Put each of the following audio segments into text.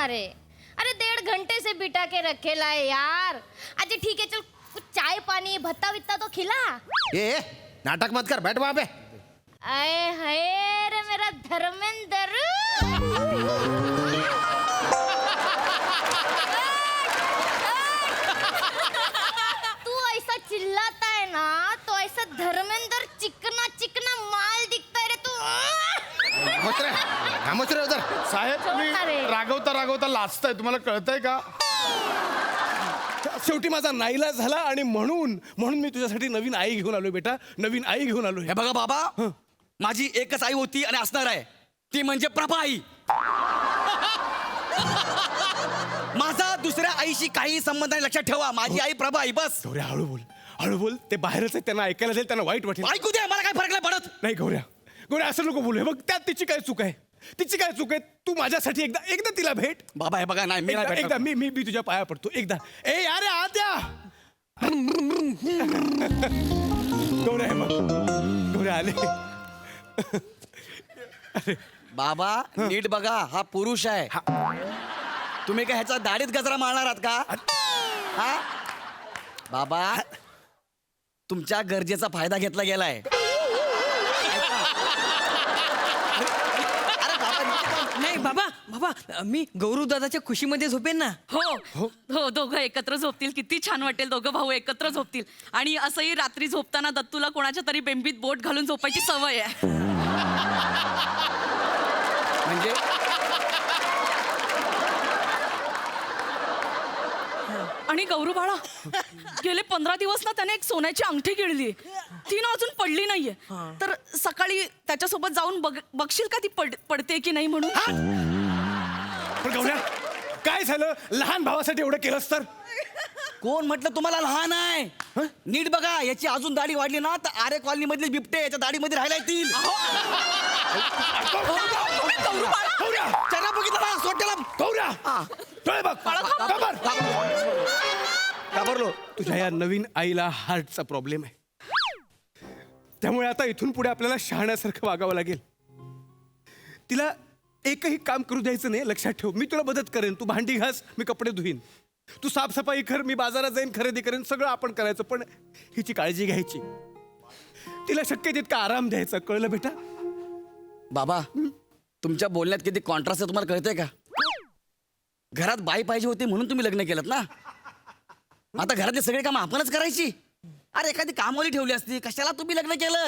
रे? अरे 1.5 घंटे से बिठा के रखेला है यार। अच्छा ठीक है चल, कुछ चाय पानी भत्ता वित्ता तो खिला। ए नाटक मत कर, बैठ वहां पे। आए हाय रे मेरा धर्मेंद्र। तू ऐसा चिल्लाता है ना तो ऐसा धर्मेंद्र चिकना चिकना माल दिखता है रे तू। खामोश रे उधर। साहेब तुम्ही सोडणार आहे. रागवता रागवता लाजताय, तुम्हाला कळतंय का? शेवटी माझा नाईलाज झाला आणि म्हणून मी तुझ्यासाठी नवीन आई घेऊन आलोय बेटा, नवीन आई घेऊन आलोय. हे बघा बाबा, माझी एकच आई होती आणि असणार आहे, ती म्हणजे प्रभा आई. माझा दुसऱ्या आईशी काही संबंध नाही, लक्षात ठेवा. माझी आई प्रभा आई, बस. गौऱ्या हळू बोल. ते बाहेरच आहे, त्यांना ऐकायला जाईल, त्यांना वाईट वाटेल. ऐकू दे, मला काय फरक नाही पडत. नाही गौऱ्या असं नको बोलू. हे बग, त्यात तिची काय चूक आहे? तू माझ्यासाठी एकदा तिला भेट. बाबा हे बघा, नाही मी नाही एकदा भेटणार. मी तुझ्या पाया पडतो एकदा. ए अरे आत्या. गौऱ्या हे बघ, गौऱ्या आले. बाबा नीट बघा, हा पुरुष आहे. तुम्ही काय ह्याचा दाढीत गजरा मारणार आहात का? हा बाबा, तुमच्या गरजेचा फायदा घेतला गेलाय. नाही बाबा मी गौरव दादाच्या खुशीमध्ये झोपेन ना. हो हो, दोघं एकत्र झोपतील, किती छान वाटेल. दोघं भाऊ एकत्र झोपतील. आणि असंही रात्री झोपताना दत्तूला कोणाच्या तरी बेंबीत बोट घालून झोपायची सवय आहे. म्हणजे आणि गौरू बाळा, गेले 15 दिवस ना त्याने एक सोन्याची अंगठी गिळली, ती ना अजून पडली नाहीये. तर सकाळी त्याच्यासोबत जाऊन बघशील का ती पडते की नाही म्हणून. पण गौऱ्या काय झालं? लहान भावासाठी एवढं केलंस तर? कोण म्हटलं तुम्हाला लहान आहे? नीट बघा, याची अजून दाढी वाढली ना तर आरे कॉलनी मधले बिबटे याच्या दाढीमध्ये राहायला येतील. चला बघितलं ना सोट्याला. गौऱ्या डोळे बघ. घाबरलो. तुझ्या या नवीन आईला हार्टचा प्रॉब्लेम आहे, त्यामुळे आता इथून पुढे आपल्याला शहाण्यासारखं वागावं लागेल. तिला एकही काम करू द्यायचं नाही, लक्षात ठेव. मी तुला मदत करेन, तू भांडी घास, मी कपडे धुईन, तू साफसफाई कर, मी बाजारात जाईन, खरेदी करेन, सगळं आपण करायचं. पण हिची काळजी घ्यायची, तिला शक्य तितका आराम द्यायचा, कळलं बेटा? बाबा तुमच्या बोलण्यात किती कॉन्ट्रास्ट आहे तुम्हाला कळतंय का? घरात बाई पाहिजे होती म्हणून तुम्ही लग्न केलं ना. आता घरातले सगळे काम आपणच करायची. अरे एखादी कामवाली ठेवली असती, कशाला तुम्ही लग्न केलं?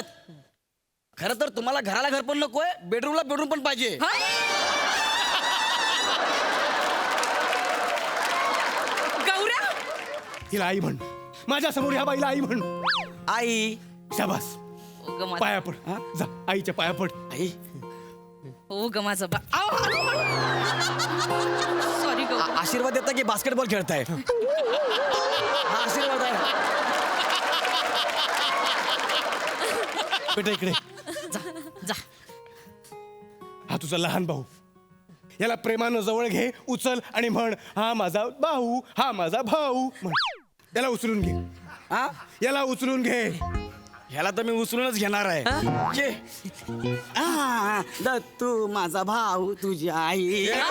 खरं तर तुम्हाला घराला घर पण नकोय, बेडरूमला बेडरूम पण पाहिजे. गौऱ्या, तिला आई म्हण, माझ्या समोर ह्या बाईला आई म्हण. आई. शाबास, पाया पड. जा आईच्या पाया पड. आई हो ग माझं सॉरी गौ. आशीर्वाद देता की बास्केटबॉल खेळताय? हा आशीर्वाद आहे. बेटा इकडे. जा. हा तुझा लहान भाऊ, याला प्रेमानं जवळ घे, उचल आणि म्हण, हा माझा भाऊ, हा माझा भाऊ म्हण. याला उचलून घे. हा याला उचलून घे. ह्याला तर मी उचलूनच घेणार आहे. दत्तू माझा भाऊ, तुझी आई, तुझ्या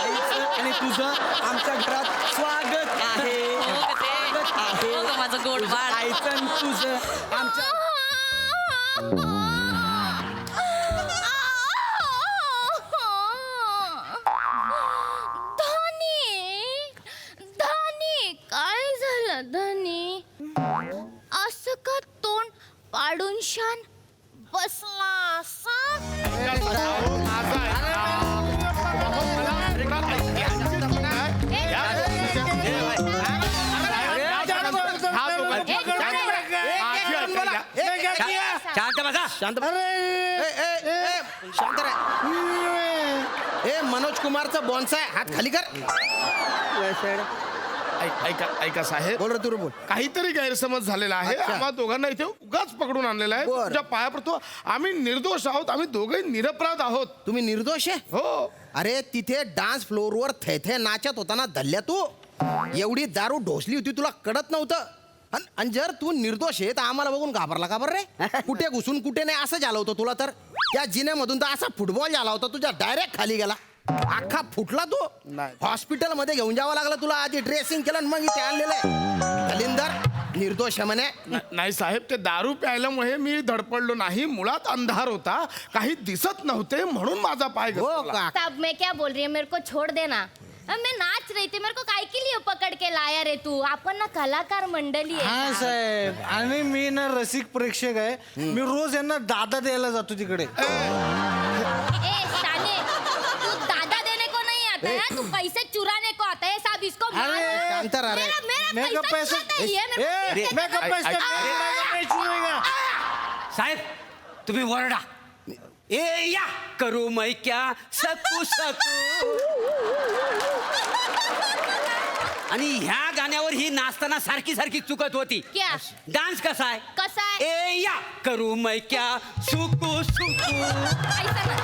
आईचं आणि तुझं आमच्या घरात स्वागत आहे. स्वागत आहे. हो गं माझं गोड तुझ्या बाळ. आईचं आणि तुझं आमच्या. धनी काय झालं धनी? असं का तोंड पाडून शान बसला असा? शांत ए मनोज कुमारचा बॉन्साय हात खाली कर. ऐका साहेब, बोल रे तू बोल. काहीतरी गैरसमज झालेला आहे. अच्छा. आम्हा दोघांना इथे उगाच पकडून आणलेला आहे. बरं. तुझ्या पाया पडतो, आम्ही निर्दोष आहोत, आम्ही दोघे निरपराध आहोत. तुम्ही निर्दोष आहे? हो. अरे तिथे डान्स फ्लोअरवर थे नाचत होताना धल्ल्या तू. एवढी दारू ढोसली होती तुला कळत नव्हतं. आणि जर तू निर्दोष आहे तर आम्हाला बघून घाबरला का बरं रे? कुठे घुसून कुठे नाही असं झालं होतं तुला. तर त्या जिन्यामधून तर असा फुटबॉल झाला होता तुझ्या, डायरेक्ट खाली गेला. अख्खा फुटला तू नाही. हॉस्पिटल मध्ये घेऊन जावं लागलं तुला. आधी ड्रेसिंग केलं आणि मग इथे आणलेलं आहे. दलिंदर निर्दोष आहे म्हणे. नाही साहेब, ते दारू प्यायल्यामुळे मी धडपडलो नाही. मुळात अंधार होता, काही दिसत नव्हते म्हणून माझा पाय हो घसरला. का? अब मैं क्या बोल रही है, मेरे को छोड़ देना. अब मैं नाच रही थी, मेरे को काय के लिए पकड़ के लाया रे तू. आपण ना कलाकार मंडळी हा आहे. साहेब, आणि मी ना रसिक प्रेक्षक आहे. मी रोज यांना दादा द्यायला जातो तिकडे. ए शाने, तू दादा देने को नहीं आता है, तू पैसे चुराने को आता है. साहब इसको मारो. शांत रहा रे. मेरा मेरा पैसा पैसा- चुराता है ये, मेरे को ए, मैं कब पैसे साहेब तुम्ही वरडा. ए या करू मै क्या सकू सकू. आणि ह्या गाण्यावर ही नाचताना सारखी सारखी चुकत होती. क्या? डान्स कसा आहे? कसा आहे? ए या करू मै क्या सुकू सुकू. ऐसा ना.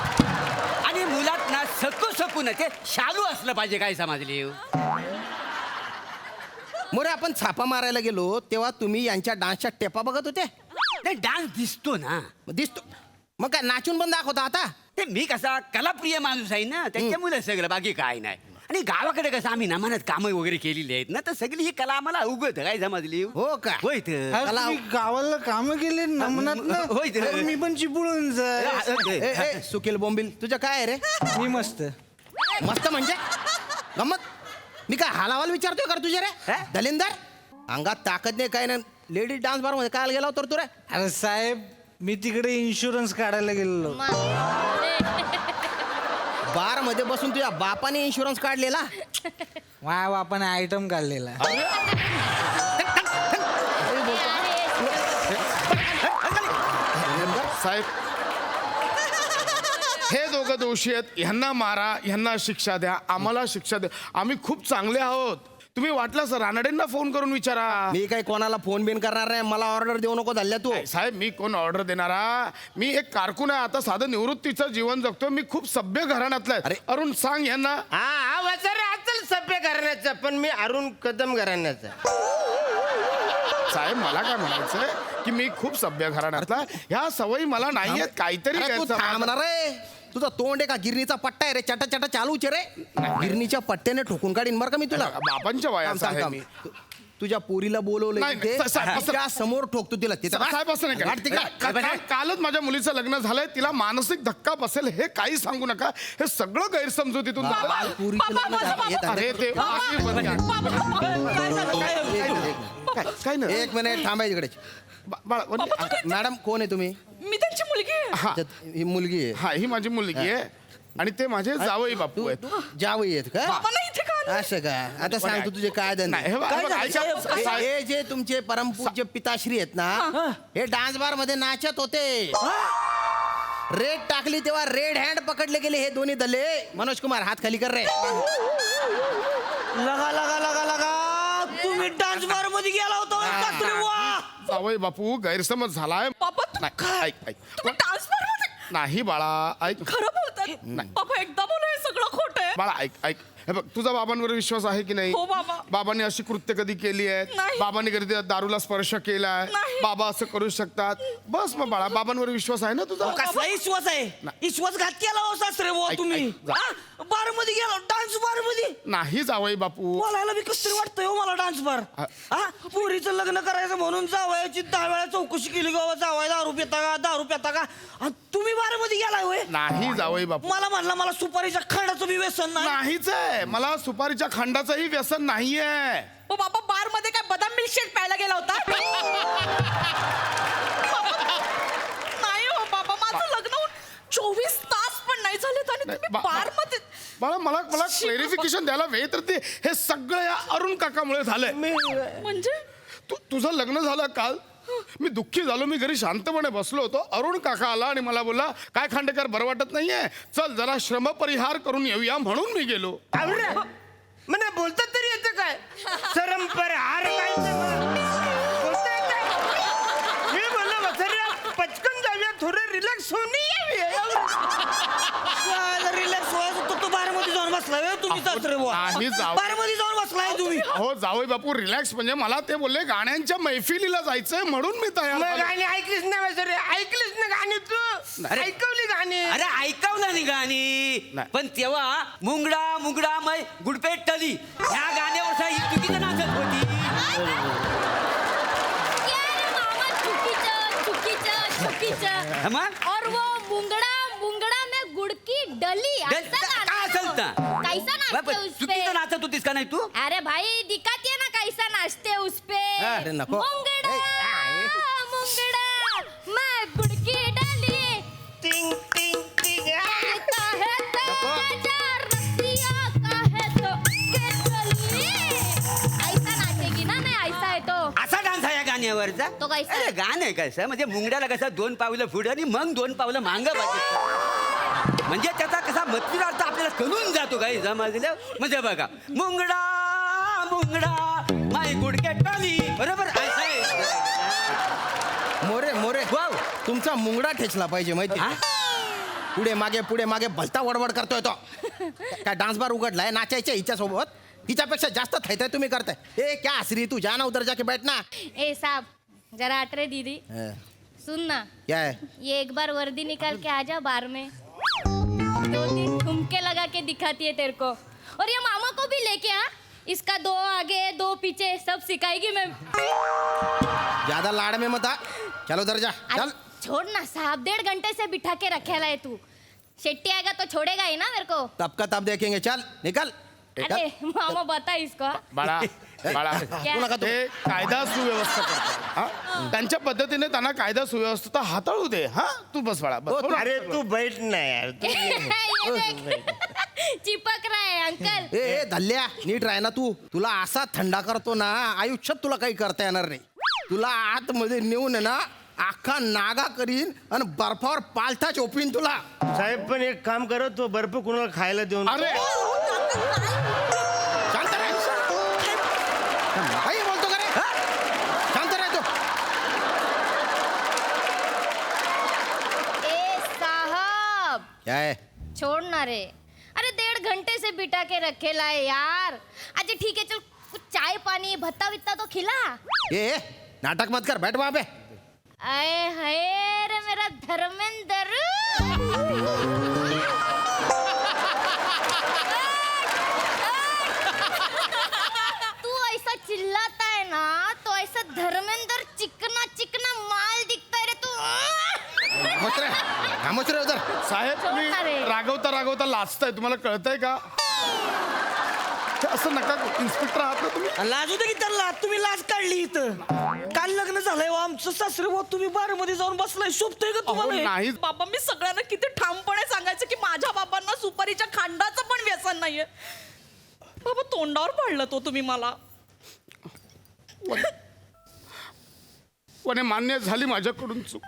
आणि मुलात ना सकू सकू ना ते शालू असलं पाहिजे. काय समजली? मोरे आपण छापा मारायला गेलो तेव्हा तुम्ही यांच्या डान्सच्या टेपा बघत होते. ते डान्स दिसतो ना. दिसतो मग काय नाचून पण दाखवता आता. ते मी कसा कलाप्रिय माणूस आहे ना, त्याच्यामुळे सगळं, बाकी काय नाही. आणि गावाकडे कसं आम्ही नमानात कामं वगैरे केलेली आहेत ना, तर सगळी ही कला आम्हाला अवगत. काय समजली? हो का? होय तर. अरे तुम्ही गावाला काम केली नमनात ना. होय तर. अरे मी पण चिपळून ए, ए, सुकील बोंबील तुझं काय आहे रे? मी मस्त. मस्त म्हणजे गमत. मी काय हालावाल विचारतोय कर तुझे रे दलिंदर. अंगात ताकद नाही काय नाही. लेडीज डान्स बार मध्ये काय गेला होता रे तू रे? अरे साहेब, मी तिकडे इन्शुरन्स काढायला गेलेलो. बार मध्ये बसून तुझ्या बापाने इन्शुरन्स काढलेला. माझ्या बापाने आयटम काढलेला. साहेब, हे दोघं दोषी आहेत. ह्यांना मारा, ह्यांना शिक्षा द्या, आम्हाला शिक्षा द्या. आम्ही खूप चांगले आहोत. तुम्ही वाटलं रानडेंना फोन करून विचारा. मी काही कोणाला फोन बिन करणार नाही. मला ऑर्डर देऊ नको झाल्या तू. नाही, साहेब मी कोण ऑर्डर देणारा. मी एक कारकून आहे. आता साधं निवृत्तीचं जीवन जगतो. मी खूप सभ्य घराण्यातला आहे. अरे. अरुण सांग यांना. हा वचर अचल सभ्य घराण्याचा, पण मी अरुण कदम घराण्याचा. साहेब मला काय म्हणायचंय की मी खूप सभ्य घराण्यातला. ह्या सवयी मला नाही आहेत. काहीतरी अरे तू गैरसमज- थांबणार रे. तुझा तोंड आहे का गिरणीचा पट्टा आहे रे? चटा चटा चालूच आहे रे. गिरणीच्या पट्ट्याने ठोकून काढीन बरं का मी तुला. बाबांच्या वयाचा थांब, आहे थांब, मी. थांब. तुझ्या पोरीला बोलवलं नाही, इथे. नाही, साहेब, असं- तिच्या समोर ठोकतो तिला. तिथं बस. साहेब असं नाही गाठ तिकडे. कालच माझ्या मुलीचं लग्न झालंय. तिला मानसिक धक्का बसेल हे काही सांगू नका. हे सगळं गैरसमजुतीतून झालं. पोरीचं लग्न झालं. हे धंदे अरे ते मागे बंद करा. काय नाही एक मिनिट थांबाय तिकडे. मॅडम कोण आहे तुम्ही? मी त्यांची मुलगी आहे. हा ही मुलगी आहे. हा ही माझी मुलगी आहे आणि ते माझे जावई बापू आहेत. जावई आहेत का? बाबा नाही इथे का आले? असं का? आता सांगतो तुझे काय नाही, धंदे. हे बघ, हे बघ, ऐका. हे जे तुमचे परमपूज्य पिताश्री आहेत ना, हे डान्स बार मध्ये नाचत होते. रेड टाकली तेव्हा रेड हँड पकडले गेले हे दोन्ही दले. मनोज कुमार हात खाली कर रे. लगा लगा लगा लगा. तुम्ही डान्स बार मध्ये गेला होता सासरे. वा. जावई बापू गैरसमज झालाय. बाबा नाही, काय? ऐक ऐक तुम्ही डान्स मध्ये नाही बाळा ऐक. खरं बोलतात. बाबा एकदा बोला हे सगळं खोटं आहे. बाळा ऐक ऐक. हे बघ तुझा बाबांवर विश्वास आहे की नाही? हो, बाबा. बाबांनी अशी कृत्य कधी केली आहेत? नाही. बाबांनी कधी त्या दारूला स्पर्श केलाय? नाही. बाबा असं करू शकतात? बस मग बाळा बाबांवर विश्वास आहे ना तुझा? कसला विश्वास आहे? विश्वासघात केला हो सासरे बुवा ऐक, तुम्ही. ऐक, जा. बार मध्ये गेला डान्स बार मध्ये. नाही जावई बापू. बोलायला बी कसं तरी वाटतंय हो मला डान्स बार. हा पोरीचं लग्न करायचं म्हणून जावयाची 10 वेळा चौकशी केली गावा. जावय दारू पिता का, दारू पिता का. आणि तुम्ही बार मध्ये गेलाय होय? नाही जावई बापू. मला म्हणला मला सुपारीच्या खंडाचं बी व्यसन नाही. नाहीच आहे. मला सुपारीच्या खंडाचंही व्यसन नाहीये. ओ बाबा बार मध्ये काय बदाम मिल्कशेक प्यायला गेला होता? नाही हो बाबा, माझं लग्न होऊन 24 तास पण नाही झालेत आणि तुम्ही बार मध्ये. बाळा मला मला क्लेरिफिकेशन द्यायला वेळ तर ते. हे सगळं या अरुण काकामुळे झालंय. म्हणजे तुझं लग्न झालं काल. मी दुःखी झालो. मी घरी शांतपणे बसलो होतो. अरुण काका आला आणि मला बोलला काय खांडेकर बरं वाटत नाहीये, चल जरा श्रमपरिहार करून येऊया. म्हणून मी गेलो. मला बोलतात तरी येतं काय? सरम पर हार काय बोलता येतं? मी बोललो वसर्या पचकन जाऊया, थोडं रिलॅक्स होऊन येऊया. रिलॅक्स व्हायचं तो बार मध्ये जाऊन बसलाय व्हय तुम्ही सासरे बुवा नाही, जाऊ. बारमध्ये जाऊन बसलाय तुम्ही हो जावई बापू रिलॅक्स. म्हणजे मला ते बोलले गाण्यांच्या मैफिलीला जायचंय म्हणून मी तयार मग झालो. गाणी ऐकलीस ना वसरे, ऐकलीस ना गाणी तू ऐकवली गाणी. अरे ऐकवलं नाही गाणी नाही. पण तेव्हा मुंगडा मुंगडा मै गुडपेट टली ह्या गाण्यावर ही चुकीचं नाचत होती. चुकीचं मग? और वो मुंगड़ा में गुड़ की डली ऐसा गाना काय तो। चलता कैसा नाचते उस पे? चुकीचं नाचत होतीस का नाही तू? अरे भाई दिखाती है ना कैसा नाचते उस पे। अरे नको। मुंगड़ा मैं गुड़ की डली टिंग टिंग टिंग कहता है तेजा रसिया का है तो के चली। ऐसा नाचेगी ना मैं, ऐसा है तो। असा डान्स आहे या गाण्यावरचा? तो कैसा? अरे गाणं कसं म्हणजे मुंगड्याला कसं 2 पावलं पुढं आणि मग 2 पावलं मागं पाहिजे. म्हणजे त्याचा कसा मतलीचा अर्थ आपल्याला कळून जातो काही समजलं. म्हणजे बघा मुंगडा मुंगडा माई गुडके टली बरोबर असं आहे. मोरे मोरे वाव. तुमचा मुंगडा ठेचला पाहिजे माहिती हा? पुढे मागे भलता वडवड करतोय तो. काय डान्स बार उघडलाय नाचायच्या हिच्यासोबत. हिच्यापेक्षा जास्त थैथय तुम्ही करताय. ए क्या हसरी तू जाना उधर जाके बैठना. ए साहब जरा हट रे दीदी, सुन ना, क्या है? ये एक बार वर्दी निकाल के आ जा बार में, 2-3 ठुमके लगा के दिखाती है तेरे को. और ये मामा को भी लेके आ, इसका 2 आगे 2 पीछे सब सिखाएगी मैं. ज्यादा लाड़ में मत आ. चलो उधर जा अरे चल. छोड़ ना साहब, 1.5 घंटे से बिठा के रखेला है तू. शेट्टी आएगा तो छोड़ेगा ही ना मेरे को. तब का तब देखेंगे. चल निकल. अरे मामा बता इसको. बाळा बाळा क्या? तू नका तू. ते कायदा सुव्यवस्था करतात हा? त्यांच्या पद्धतीने त्यांना कायदा सुव्यवस्था हाताळू दे. हा तू बस बाळा बस. हो, अरे तू बैठ ना यार तू. ये देख चिपक रहा है अंकल. ए धल्ल्या नीट राह ना तू. तुला असा थंडा करतो ना आयुष्यात तुला काही करता येणार नाही. तुला आतमध्ये नेऊन आहे ना अख्खा नागा करीन आणि बर्फावर पालथा चोपीन तुला. साहेब पण एक काम करत तो बर्फ कुणाला खायला देऊन. अरे शांत राह. काही बोलतो का रे? हा? शांत राह तू. ए साहब क्या है? छोड़ ना रे. अरे 1.5 घंटे से बिठा के रखेला है यार. अच्छा ठीक है चल कुछ चाय पानी भत्ता वित्ता तो खिला. ए नाटक मत कर. बैठ वहां पे. आए हाय रे मेरा धर्मेंद्र. तू ऐसा चिल्लाता है ना तो ऐसा धर्मेंद्र चिकना चिकना माल दिखता है रे तू. खामोश रे. खामोश रे उधर. साहेब तुम्ही सोडणार आहे. रागवता रागवता लाजताय. तुम्हाला कळतंय का? हे असं नका करू. इन्स्पेक्टर आहात ना तुम्ही. लाजू दे की त्यांना, तुम्ही लाज काढली इथं. काल लग्न झालंय हो आमचं सासरे बुवा, तुम्ही बारमध्ये जाऊन बसलाय. शोभतोय का अहो तुम्हाला हे? नाही बाबा मी सगळ्यांना किती ठामपणे सांगायचं की माझ्या बाबांना सुपारीच्या खांडाचं पण व्यसन नाहीये. बाबा तोंडावर पाडलं तो तुम्ही मला. पण मान्य झाली माझ्याकडून चूक.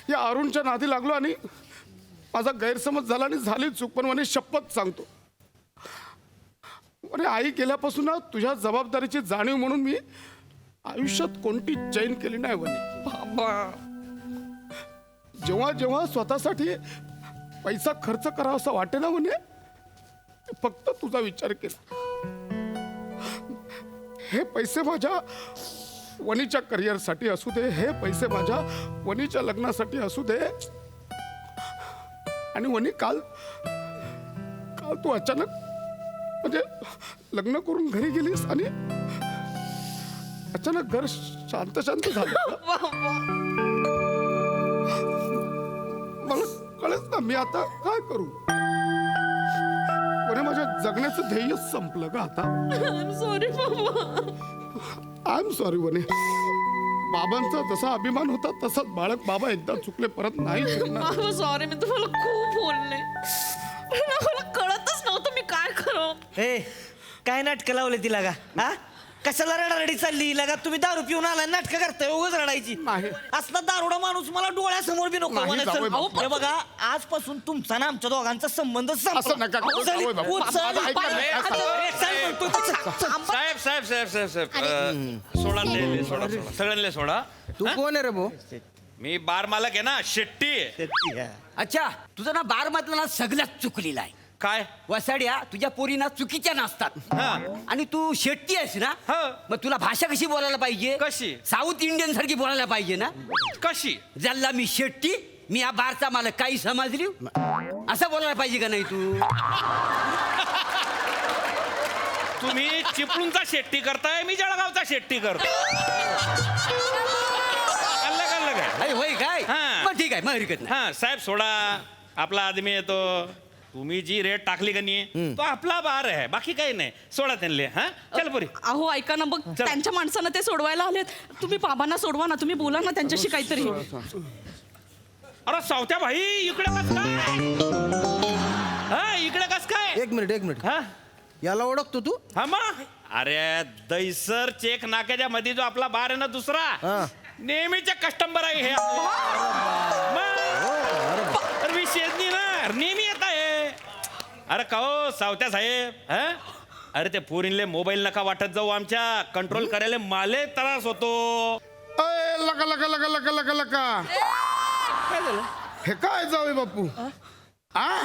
या अरुणच्या नादी लागलो आणि माझा गैरसमज झाला आणि झाली चूक. पण म्हणे शपथ सांगतो अरे आई गेल्यापासून ना तुझ्या जबाबदारीची जाणीव म्हणून मी आयुष्यात कोणती चैन केली नाही म्हणे. बाबा जेव्हा जेव्हा स्वतःसाठी पैसा खर्च करावा असं वाटे ना म्हणे फक्त तुझा विचार केला. हे पैसे माझ्या वनीच्या करिअरसाठी असू दे, हे पैसे माझ्या वनीच्या लग्नासाठी असू दे. आणि वनी काल तू अचानक म्हणजे लग्न करून घरी गेलीस आणि अचानक घर शांत शांत झालं. मला कळत ना मी आता काय करू. कोणी माझ्या जगण्याचं ध्येय संपलं का आता. सॉरी बाबा. आय एम सॉरी वने. बाबांचा जसा अभिमान होता तसाच बाळक बाबा एकदा चुकले परत नाही चुकणार. बाबा सॉरी मी तुम्हाला खूप बोलले. मला कळतच नव्हतं मी काय करू. ए काय नाटकं लावले तिला का? हा कशाला रडारडी चालली लगा? तुम्ही दारू पिऊन आलाय नाटकं करताय उगाच रडायची. नाही. असला दारुडा माणूस मला डोळ्यासमोर बी नको नाही, म्हणायचं. जावई बापू. अहो, हे बघा आजपासून तुमचा ना आमच्या दोघांचा संबंध संपला. असं नका करू, चल, जावई बापू. उठ, चल, माझं ऐका पाय- ना. अरे, चल, म्हणतो, चल, चल. साहेब साहेब साहेब साहेब साहेब सोडा ले सोडा सोडा सगळ्यांना सोडा. तू कोण आहे रे भाऊ? मी बार मालक आहे ना शेट्टी. अच्छा तुझं ना बार मधलं ना सगळ्यात चुकलेला आहे. काय वसाड्या तुझ्या पोरीना चुकीच्या नाचतात हा. आणि तू शेट्टी आहेस ना हा. मग तुला भाषा कशी बोलायला पाहिजे कशी? साऊथ इंडियन सारखी बोलायला पाहिजे ना. कशी ज्याला मी शेट्टी मी या बारचा मालक काही समजली असं बोलायला पाहिजे का नाही तू. तुम्ही चिपळूणचा शेट्टी करताय मी जळगावचा शेट्टी करतो अलग आहे अरे होय काय हा. मग ठीक आहे मग हरकत नाही. हा साहेब सोडा आपला आदमी येतो तुम्ही जी रेट टाकली का नाही तो आपला बार आहे बाकी काही नाही सोडा त्यांना हा चल पुरी अहो ऐका ना बघ त्यांच्या माणसानं ते सोडवायला आलेत तुम्ही बाबांना सोडवा ना तुम्ही बोला ना त्यांच्याशी काहीतरी. अरे सावत्या भाई इकडे कस काय हा इकडे कस काय एक मिनिट हा याला ओळखतो तू? हा मग अरे दैसर चेक नाक्याच्या मध्ये जो आपला बार आहे ना दुसरा हा. नेहमीचे कस्टमर आहे हे मग विशेष नाही ना नेहमी येत आहे. अरे का हो सावत्या साहेब हा अरे ते पोरींले मोबाईल नका वाटत जाऊ आमच्या कंट्रोल करायला माले त्रास होतो. अय, लका लका लका लका लका लका हे काय जावे बापू आ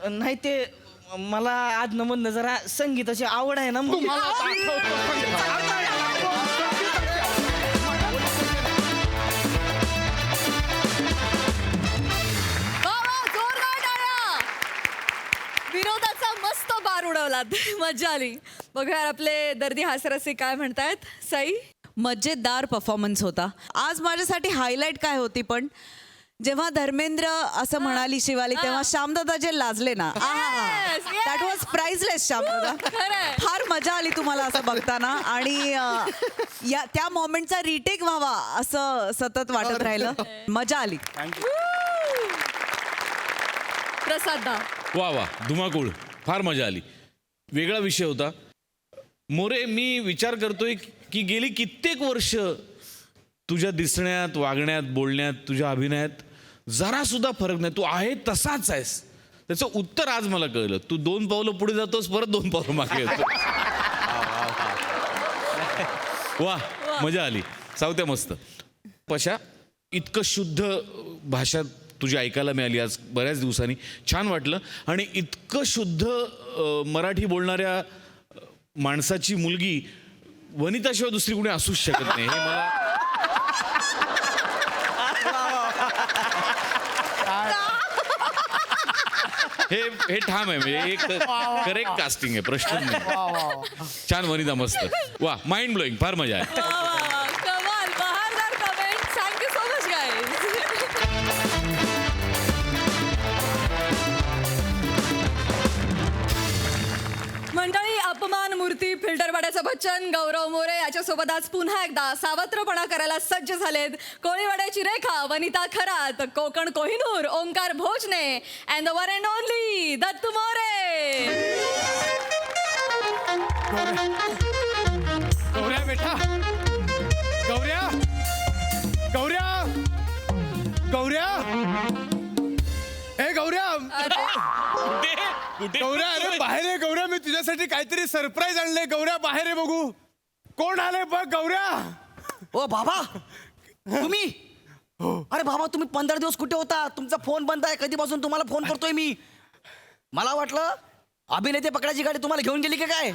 नाही ते मला आज नमन जरा संगीताची आवड आहे ना म्हणून. तुम्हाला आता आठवतं विनोदाचा मस्त बार उडवलात मजा आली. बघा आपले दर्दी हास्यरसिक काय म्हणतायत. सई मजेदार परफॉर्मन्स होता. आज माझ्यासाठी हायलाईट काय होती पण जेव्हा धर्मेंद्र असं म्हणाली शिवाली तेव्हा श्यामदादा जे लाजले ना दॅट वॉज प्राइजलेस. श्यामदादा फार मजा आली तुम्हाला असं बघताना आणि या त्या मोमेंटचा रिटेक व्हावा असं सतत वाटत राहिलं. मजा आली. प्रसाद दा वा वा धुमाकूळ फार मजा आली. वेगळा विषय होता. मोरे मी विचार करतोय की गेली कित्येक वर्ष तुझ्या दिसण्यात वागण्यात बोलण्यात तुझ्या अभिनयात जरा सुद्धा फरक नाही. तू आहे तसाच आहेस. त्याचं उत्तर आज मला कळलं. तू 2 पावलं पुढे जातोस परत 2 पावलं मागे येतो. वा मजा आली. सावत्या मस्त. पशा इतकं शुद्ध भाषा तुझी ऐकायला मिळाली आज बऱ्याच दिवसांनी. छान वाटलं. आणि इतकं शुद्ध मराठी बोलणाऱ्या माणसाची मुलगी वनिताशिवाय दुसरी कुणी असूच शकत नाही. हे मला हे ठाम आहे. म्हणजे एक करेक्ट कास्टिंग आहे. प्रश्न नाही. छान वनिता मस्त. वा माइंड ब्लोईंग. फार मजा आहे. कमाल बहारदार comment. Thank you so much guys. मंडळी अपमान मूर्ती फिल्टरवाड्याचा बच्चन गौरव मोरे याच्यासोबत आज पुन्हा एकदा सावत्रपणा करायला सज्ज झालेत. कोळीवाड्याची Rekha Vanita Kharat, Konkan Kohinoor Onkar Bhojane and the one and only Dattu More. Gaurya बेटा गौऱ्या गौऱ्या गौऱ्या ए गौऱ्या गौऱ्या अरे बाहेर आहे गौऱ्या. मी तुझ्यासाठी काहीतरी सरप्राईज आणलंय गौऱ्या. बाहेर आहे बघू कोण आलंय बघ गौऱ्या. ओ बाबा तुम्ही अरे बाबा तुम्ही 15 दिवस कुठे होता. तुमचा फोन बंद आहे. कधीपासून तुम्हाला फोन करतोय मी. मला वाटलं अभिनेते पकडायची गाडी तुम्हाला घेऊन गेली का काय.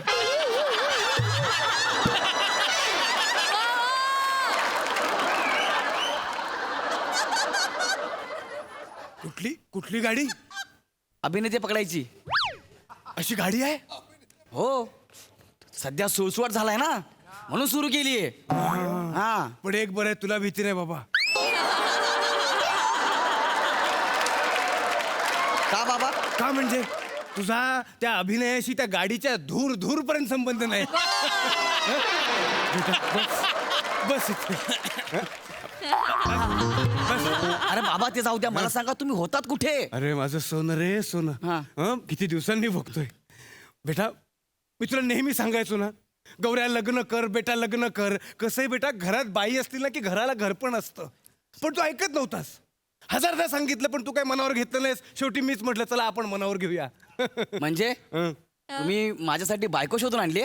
कुठली गाडी. अभिनेते पकडायची अशी गाडी आहे. हो सध्या सुळसुळाट झालाय ना म्हणून सुरू केलीये. हा पण एक बरं आहे तुला भीती नाही बाबा. का बाबा. का म्हणजे तुझा त्या अभिनयाशी त्या गाडीच्या धूर धूर पर्यंत संबंध नाही. बस इथे. अरे बाबा ते जाऊ द्या. मला सांगा तुम्ही होतात कुठे. अरे माझं सोनं रे सोनं. हं, किती दिवसांनी बघतोय बेटा. मी तुला नेहमी सांगायचो ना गौऱ्या लग्न कर बेटा लग्न कर. कसंही बेटा घरात बाई असतील ना की घराला घर पण असतं. पण तू ऐकत नव्हतास. 1000दा सांगितलं पण तू काय मनावर घेतलं नाहीस. शेवटी मीच म्हटलं चला आपण मनावर घेऊया. म्हणजे तुम्ही माझ्यासाठी बायको शोधून आणली.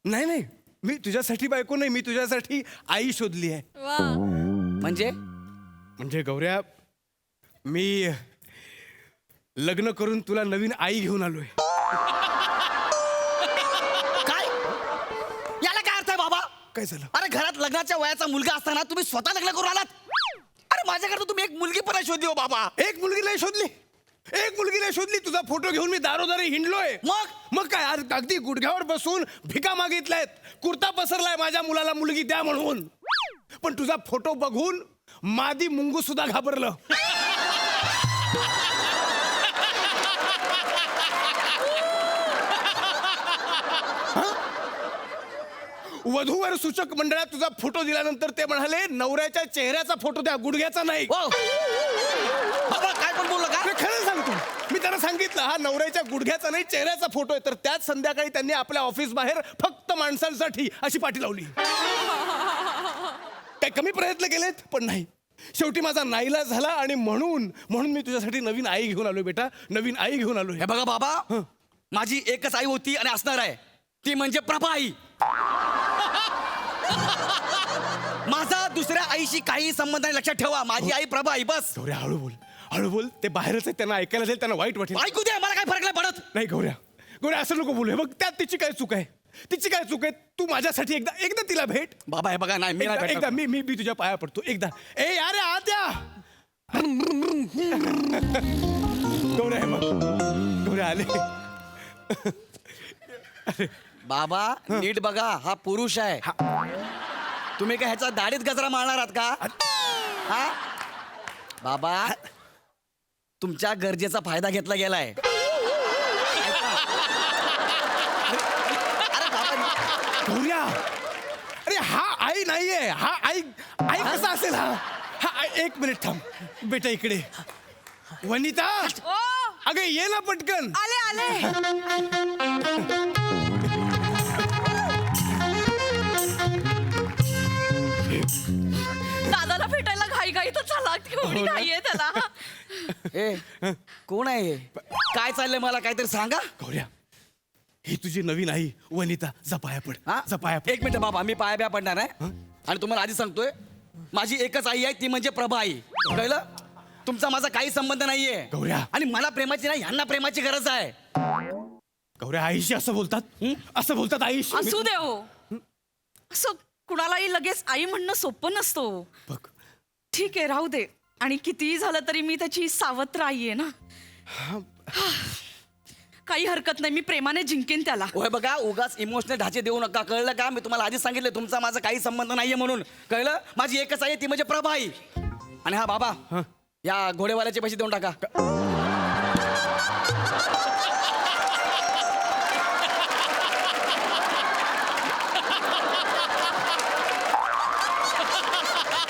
नाही नाही मी तुझ्यासाठी बायको नाही. मी तुझ्यासाठी आई शोधली आहे. म्हणजे गौऱ्या मी लग्न करून तुला नवीन आई घेऊन आलोय. काय याला काय अर्थ आहे बाबा? काय झालं? अरे घरात लग्नाच्या वयाचा मुलगा असताना तुम्ही स्वतः लग्न करून आलात. अरे माझ्याकडे तुम्ही एक मुलगी पण नाही शोधली हो बाबा. एक मुलगी नाही शोधली, एक मुलगी नाही शोधली. तुझा फोटो घेऊन मी दारोदारी हिंडलोय. मग काय, आज अगदी गुडघ्यावर बसून भिका मागितल्यात, कुर्ता पसरलाय माझ्या मुलाला मुलगी द्या म्हणून. पण तुझा फोटो बघून मादी मुंगू सुद्धा घाबरलं. वधूवर सूचक मंडळात तुझा फोटो दिल्यानंतर ते म्हणाले नवऱ्याच्या चेहऱ्याचा फोटो द्या, गुडघ्याचा नाही. बाबा काय पण बोलला का? मी खरं सांगतो, मी त्यांना सांगितलं हा नवऱ्याच्या गुडघ्याचा नाही चेहऱ्याचा फोटो आहे. तर त्याच संध्याकाळी त्यांनी आपल्या ऑफिस बाहेर फक्त माणसांसाठी अशी पाठी लावली. काय कमी प्रयत्न केलेत पण नाही. शेवटी माझा नाईलाज झाला आणि म्हणून मी तुझ्यासाठी नवीन आई घेऊन आलोय बेटा, नवीन आई घेऊन आलोय. हे बघा बाबा, माझी एकच आई होती आणि असणार आहे, ती म्हणजे प्रभा आई. माझा दुसऱ्या आईशी काही संबंध नाही, लक्षात ठेवा. माझी आई प्रभा आई बस. गौऱ्या हळू बोल, हळू बोल. ते बाहेरच आहेत, त्यांना ऐकायला जाईल, त्यांना वाईट वाटेल. ऐकू दे, मला काय फरक नाही पडत. नाही गौऱ्या असं नको बोलू. बघ त्यात तिची काय चूक आहे, तिची काय चूक आहे. तू माझ्यासाठी एकदा तिला भेट. बाबा हे बघा, नाही मी नाही भेटणार. एकदा मी तुझ्या पाया पडतो एकदा. ए अरे आद्या गौऱ्या आहे मग, गौऱ्या आले. बाबा नीट बघा, हा पुरुष आहे. तुम्ही काय ह्याचा दाढीत गजरा मारणार आहात का? हा बाबा, तुमच्या गरजेचा फायदा घेतला गेलाय. गौऱ्या, अरे हा आई नाहीये, हा आई कसा असेल? हा एक मिनिट थांब बेटा, इकडे. वनिता अगं ये ना पटकन. दादाला भेटायला घाई तर झाला, केवढी घाई आहे त्याला. ए कोण आहे हे? काय चाललंय मला काहीतरी सांगा. गौऱ्या, ही तुझी नवीन आई वनिता. जा पाया पड, जा पाया पड. एक मिनिट बाबा, मी पाया पडणार आहे आणि तुम्हाला आधी सांगतोय, माझी एकच आई आहे, ती म्हणजे प्रभा आई. कळलं? तुमचा माझा काही संबंध नाहीये. गौऱ्या, आणि मला प्रेमाची नाही, ह्यांना प्रेमाची गरज आहे. गौऱ्या आईशी असं बोलतात, असं बोलतात आईशी. असू दे हो, असं कुणालाही लगेच आई म्हणणं सोपं नसतो. बघ ठीक आहे, राहू दे. आणि कितीही झालं तरी मी त्याची सावत्र आई आहे ना. काही हरकत नाही, मी प्रेमाने जिंकेन त्याला. होय बघा, उगाच इमोशनल ढाचे देऊ नका. कळलं का? मी तुम्हाला आधीच सांगितलं, तुमचा माझा काही संबंध नाहीये म्हणून. कळलं? माझी एकच आई, ती म्हणजे प्रभा आई. आणि हा बाबा, या घोडेवाल्याचे पैसे देऊन टाका.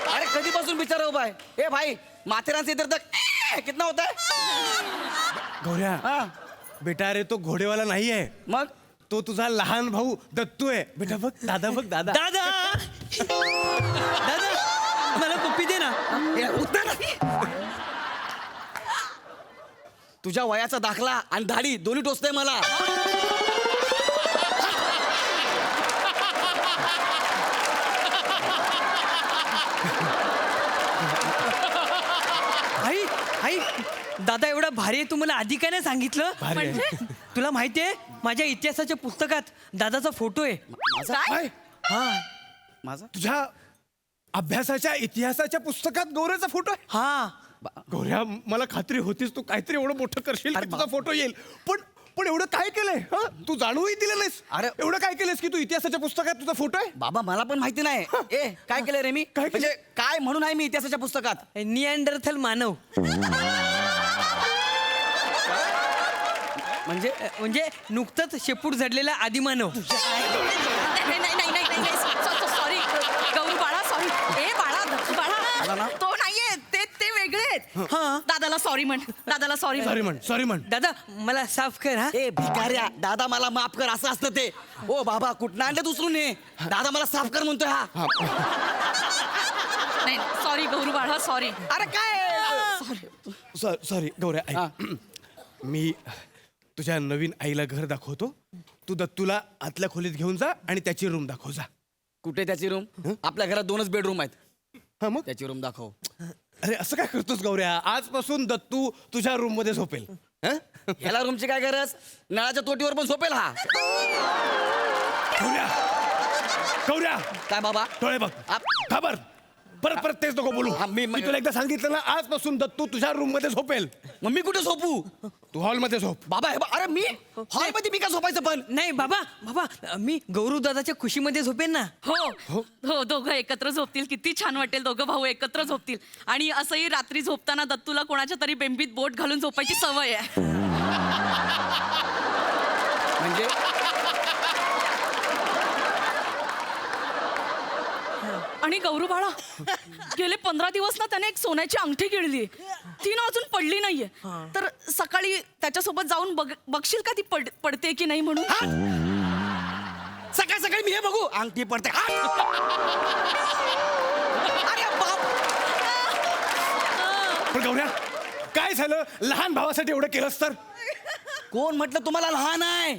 अरे कधीपासून बिचारा उभा आहे. ए भाई, माथेरानचे इधर तक कितना होता है? गौऱ्या बेटा, अरे तो घोडेवाला नाहीये, मग तो तुझा लहान भाऊ दत्तू आहे. बेटा बघ, दादा बघ, दादा. मला पप्पी दे ना. तुझ्या वयाचा दाखला आणि दाढी दोन्ही टोचतंय मला. आई आई, दादा एवढा भारी आहे, तू मला आधी काय नाही सांगितलं? भारी आहे. म्हणजे तुला माहितीये, माझ्या इतिहासाच्या पुस्तकात दादाचा फोटो आहे. काय? हा, माझा तुझ्या अभ्यासाच्या इतिहासाच्या पुस्तकात गौऱ्याचा फोटो आहे? हा. गौऱ्या, मला खात्री होतीच तू काहीतरी एवढं मोठं करशील की तुझा फोटो येईल. पण एवढं काय केलंय? तू जाणूही दिलं नाहीस. अरे एवढं काय केलंस की तू इतिहासाच्या पुस्तकात तुझा फोटो आहे? बाबा मला पण माहिती नाही. ए काय केलंय रे मी? काय केलंय? म्हणजे काय म्हणून आहे मी इतिहासाच्या पुस्तकात? निअँडरथल मानव. म्हणजे नुकतंच शेपूट झडलेला आदिमानव. नाही, सॉरी गौरी बाळा, सॉरी. ए बाळा, तो नाहीये, ते वेगळे आहेत. दादाला सॉरी म्हण, दादाला सॉरी सॉरी म्हण. दादा मला साफ कर. हा, ए भिकाऱ्या, दादा मला माफ कर असं असतं ते. ओ बाबा, कुठं आणलं दुसरून हे? दादा मला साफ कर म्हणतोय हा. नाही, सॉरी गौरी बाळा, सॉरी. अरे काय? सॉरी गौऱ्या, ऐक. मी तुझ्या नवीन आईला घर दाखवतो. तू दत्तूला आतल्या खोलीत घेऊन जा आणि त्याची रूम दाखव. जा. कुठे त्याची रूम? आपल्या घरात 2च बेडरूम आहेत. हा मग त्याची रूम दाखव. अरे असं काय करतोस गौऱ्या? आजपासून दत्तू तुझ्या रूम मध्ये झोपेल. हं? ह्याला रूमची काय गरज? नळाच्या तोटीवर पण झोपेल हा. गौऱ्या गौऱ्या काय बाबा? डोळे बघ खबर परत परत तेच नको बोलू. मी तुला एकदा सांगितलं ना, आजपासून दत्तू तुझ्या रूम मध्ये झोपेल. मग मी कुठे झोपू? तू हॉलमध्ये झोप. बाबा अरे मी हॉलमध्ये मी का झोपायचं पण? नाही बाबा बाबा मी गौरू दादाच्या खुशीमध्ये झोपेन ना. हो हो दोघं एकत्र झोपतील, किती छान वाटेल. दोघं भाऊ एकत्र झोपतील. आणि असंही रात्री झोपताना दत्तूला कोणाच्या तरी बेंबीत बोट घालून झोपायची सवय आहे. म्हणजे आणि गौरू बाळा गेले 15 दिवस ना त्याने एक सोन्याची अंगठी गिळली. ती ना अजून पडली नाहीये. तर सकाळी त्याच्यासोबत जाऊन बघशील का ती पडते की नाही म्हणून. सकाळ सकाळी मी हे बघू अंगठी पडते. अरे बाप. पण गौऱ्या काय झालं? लहान भावासाठी एवढं केलंस तर? कोण म्हटलं तुम्हाला लहान आहे?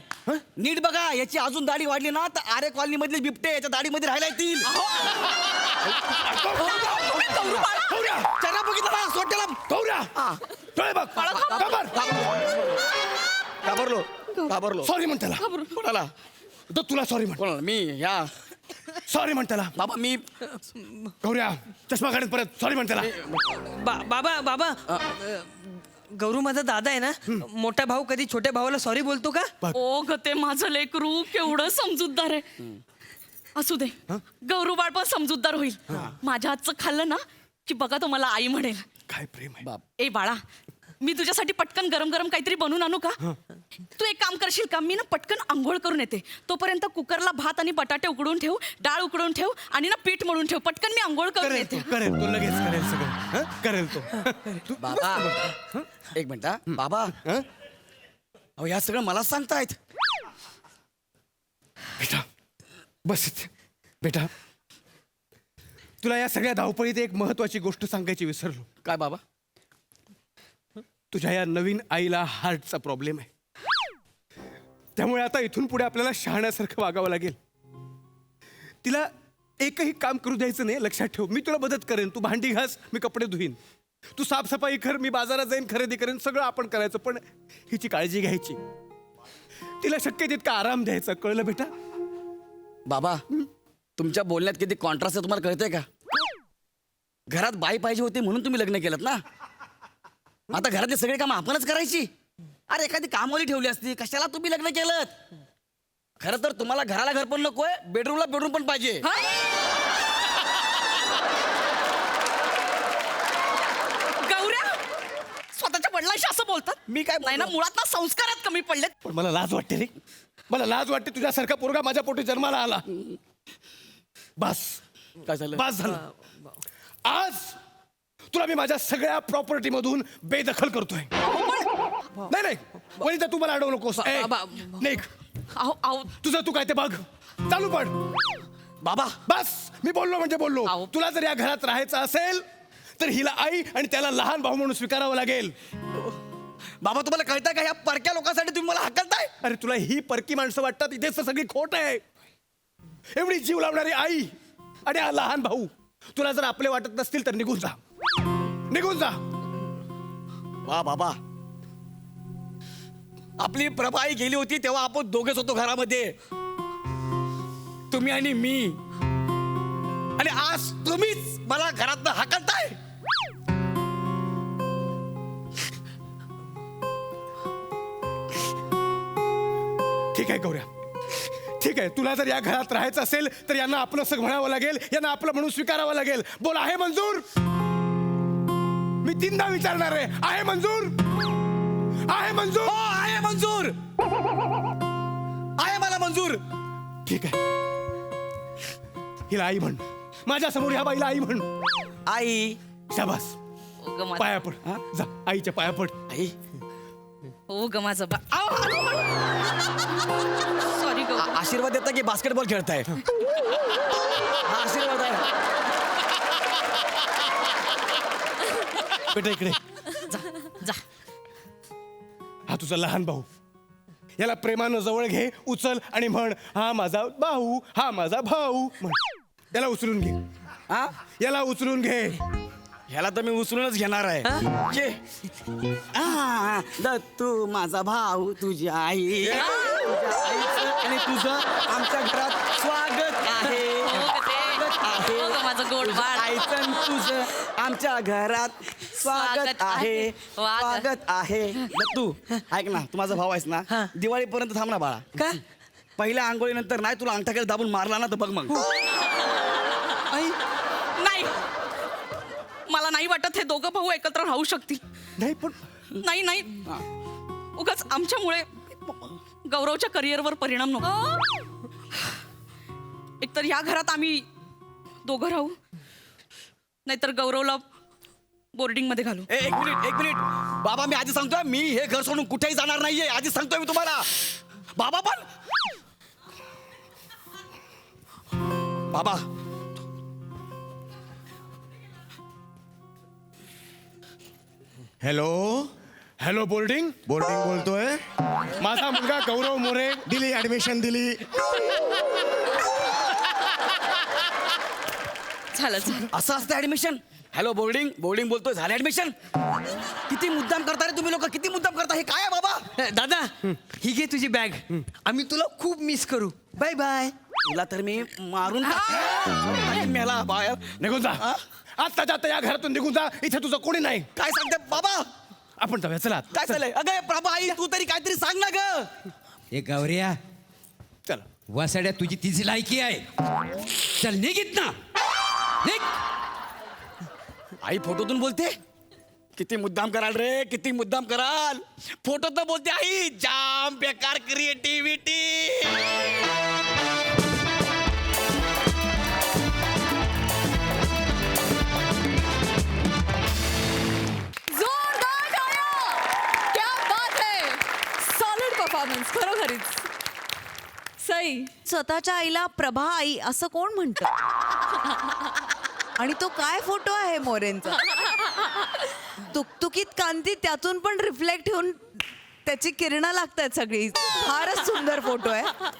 नीट बघा, याची अजून दाढी वाढली ना तर आरे कॉलनी मधले बिबटे याच्या दाढीमध्ये राहायला येतील. त्याला बघितलं ना सोट्याला. गौऱ्या डोळे बघ. घाबरलो. सॉरी म्हण त्याला. कोणाला? तुला सॉरी म्हण. कोणाला? मी या सॉरी म्हण त्याला. बाबा मी गौऱ्या चष्मा काढत परत सॉरी म्हण त्याला. बाबा बाबा गौरू माझा दादा आहे ना. मोठा भाऊ कधी छोट्या भावाला सॉरी बोलतो का? ओ ग ते माझं लेकरू केवढं समजूतदार आहे. असू दे गौरू बाळ पण समजूतदार होईल. माझ्या हातचं खाल्लं ना की बघा तो मला आई म्हणेल. काय प्रेम आहे. ए बाळा मी तुझ्यासाठी पटकन गरम गरम काहीतरी बनवून आणू का? तू एक काम करशील का? मी ना पटकन आंघोळ करून येते. तोपर्यंत कुकरला भात आणि बटाटे उकडून ठेव, डाळ उकडून ठेव आणि ना पीठ मळून ठेव. पटकन मी आंघोळ करून येते. करेल तो लगेच करेल सगळं. करेल तो. बाबा एक मिनिट हा. बाबा अहो या सगळं मला सांगतायत. बेटा बस इथे. बेटा तुला या सगळ्या धावपळीत एक महत्वाची गोष्ट सांगायची विसरलो. काय बाबा? तुझ्या या नवीन आईला हार्टचा प्रॉब्लेम आहे. त्यामुळे आता इथून पुढे आपल्याला शहाण्यासारखं वागावं लागेल. तिला एकही काम करू द्यायचं नाही. लक्षात ठेव. मी तुला मदत करेन. तू भांडी घास, मी कपडे धुईन. तू साफसफाई कर, मी बाजारात जाईन, खरेदी करेन. सगळं आपण करायचं. पण हिची काळजी घ्यायची. तिला शक्य तितका आराम द्यायचा. कळलं बेटा? बाबा तुमच्या बोलण्यात किती कॉन्ट्रास्ट आहे तुम्हाला कळतंय का? घरात बाई पाहिजे होती म्हणून तुम्ही लग्न केलं ना. आता घरातले सगळे काम आपणच करायची. अरे एखादी कामवाली ठेवली असती, कशाला तुम्ही लग्न केलं? खरं तर तुम्हाला घराला घर पण नकोय, बेडरूमला बेडरूम पण पाहिजे. गौऱ्या स्वतःच्या वडिलांशी असं बोलतात? मी काय नाही ना, मुळात ना संस्कारात कमी पडलेत. पण मला लाज वाटते रे. मला लाज वाटते. तुझ्यासारखा पोरगा माझ्या पोटी जन्माला आला. बस काय झालं? बस झालं. आज तुला मी माझ्या सगळ्या प्रॉपर्टी मधून बेदखल करतोय. नाही नाही वनिता तू मला अडवू नकोस. निघ. तुझं तू काय ते बघ. चालू पड. बाबा बस मी बोललो म्हणजे बोललो. तुला जर या घरात राहायचं असेल तर हिला आई आणि त्याला लहान भाऊ म्हणून स्वीकारावं लागेल. बाबा तुम्हाला कळतंय का? या परक्या लोकांसाठी तुम्ही मला हकलताय? अरे तुला ही परकी माणसं वाटतात. इथेच तर सगळी खोट आहे. एवढी जीव लावणारी आई आणि हा लहान भाऊ तुला जर आपले वाटत नसतील तर निघून जा. निघून जा. वा बाबा आपली प्रभाई गेली होती तेव्हा आपण दोघेच होतो घरामध्ये. तुम्ही आणि मी. आणि आज तुम्हीच मला घरातनं हाकलताय. ठीक आहे गौऱ्या, ठीक आहे. तुला जर या घरात राहायचं असेल तर यांना आपलं असं म्हणावं लागेल. यांना आपलं म्हणून स्वीकारावं लागेल. बोल आहे मंजूर? मी 3दा विचारणार आहे. आहे मंजूर? आहे मंजूर? हो आहे मंजूर. आहे मला मंजूर. ठीक आहे. हिला आई म्हण. माझ्या समोर ह्या बाईला आई म्हण. आई. शाबास. पाया पड. जा आईच्या पाया पड. आई. हो ग माझं बा. सॉरी गौ. आशीर्वाद देता की बास्केटबॉल खेळताय? हा आशीर्वाद आहे. बेटा इकडे जा. हा तुझा लहान भाऊ. याला प्रेमानं जवळ घे, उचल आणि म्हण हा माझा भाऊ, हा माझा भाऊ म्हण. याला उचलून घे. हा याला उचलून घे. ह्याला तर मी उचलूनच घेणार आहे ये. दत्तू माझा भाऊ तुझी आई तुझ्या आईचं आणि तुझं आमच्या घरात स्वागत आहे स्वागत आहे. माझं गोड बाळ. आईचं आणि तुझं आमच्या घरात स्वागत आहे स्वागत आहे. दत्तू ऐक ना, तू माझा भाऊ आहेस ना, दिवाळीपर्यंत थांब ना बाळा. का पहिल्या आंघोळीनंतर नाही तुला अंगठाकडे दाबून मारला ना तर बघ मग. नाही, मला नाही वाटत हे दोघं भाऊ एकत्र राहू शकतील. नाही पण नाही नाही, उगाच आमच्यामुळे गौरवच्या करिअरवर परिणाम नको. एकतर या घरात आम्ही दोघं राहू, नाहीतर गौरवला बोर्डिंग मध्ये घालू. एक मिनिट बाबा, मी आधी सांगतोय, मी हे घर सोडून कुठेही जाणार नाहीये. आधी सांगतोय मी तुम्हाला. बाबा पण बाबा हॅलो हॅलो बोर्डिंग बोलतोय. माझा मुलगा गौरव मोरे. दिली ऍडमिशन दिली. झालं झालं. असं असतं ऍडमिशन. हॅलो बोर्डिंग बोलतोय, झालं ऍडमिशन. किती मुद्दाम करता रे तुम्ही लोक, किती मुद्दाम करता. हे काय आहे बाबा. दादा ही घे तुझी बॅग. आम्ही तुला खूप मिस करू. Bye bye. तुला तर मी मारून टाकेन. मेला बाहेर निघून जा. आत्ताच्या आता या घरातून निघून जा. इथे तुझं कोणी नाही. काय सांगते बाबा. आपण जाऊया चला. काय झालंय. अगं प्रभा आई तू तरी काहीतरी सांग ना ग. ए गौऱ्या, चला. वसाड्या तुझी तिची लायकी आहे. चल निघित ना, निघ. आई फोटोतून बोलते. किती मुद्दाम कराल रे, किती मुद्दाम कराल. फोटोतून बोलते आई. जाम बेकार क्रिएटिव्हिटी. जोरदार टाळ्या! क्या बात है! सॉलिड परफॉर्मन्स खरोखरीच. सई. स्वतःच्या आईला प्रभा आई असं कोण म्हणतं? आणि तो काय फोटो आहे मोरेंचा. तुकतुकीत कांती त्यातून पण रिफ्लेक्ट होऊन त्याची किरणं लागतात सगळी. फारच सुंदर फोटो आहे.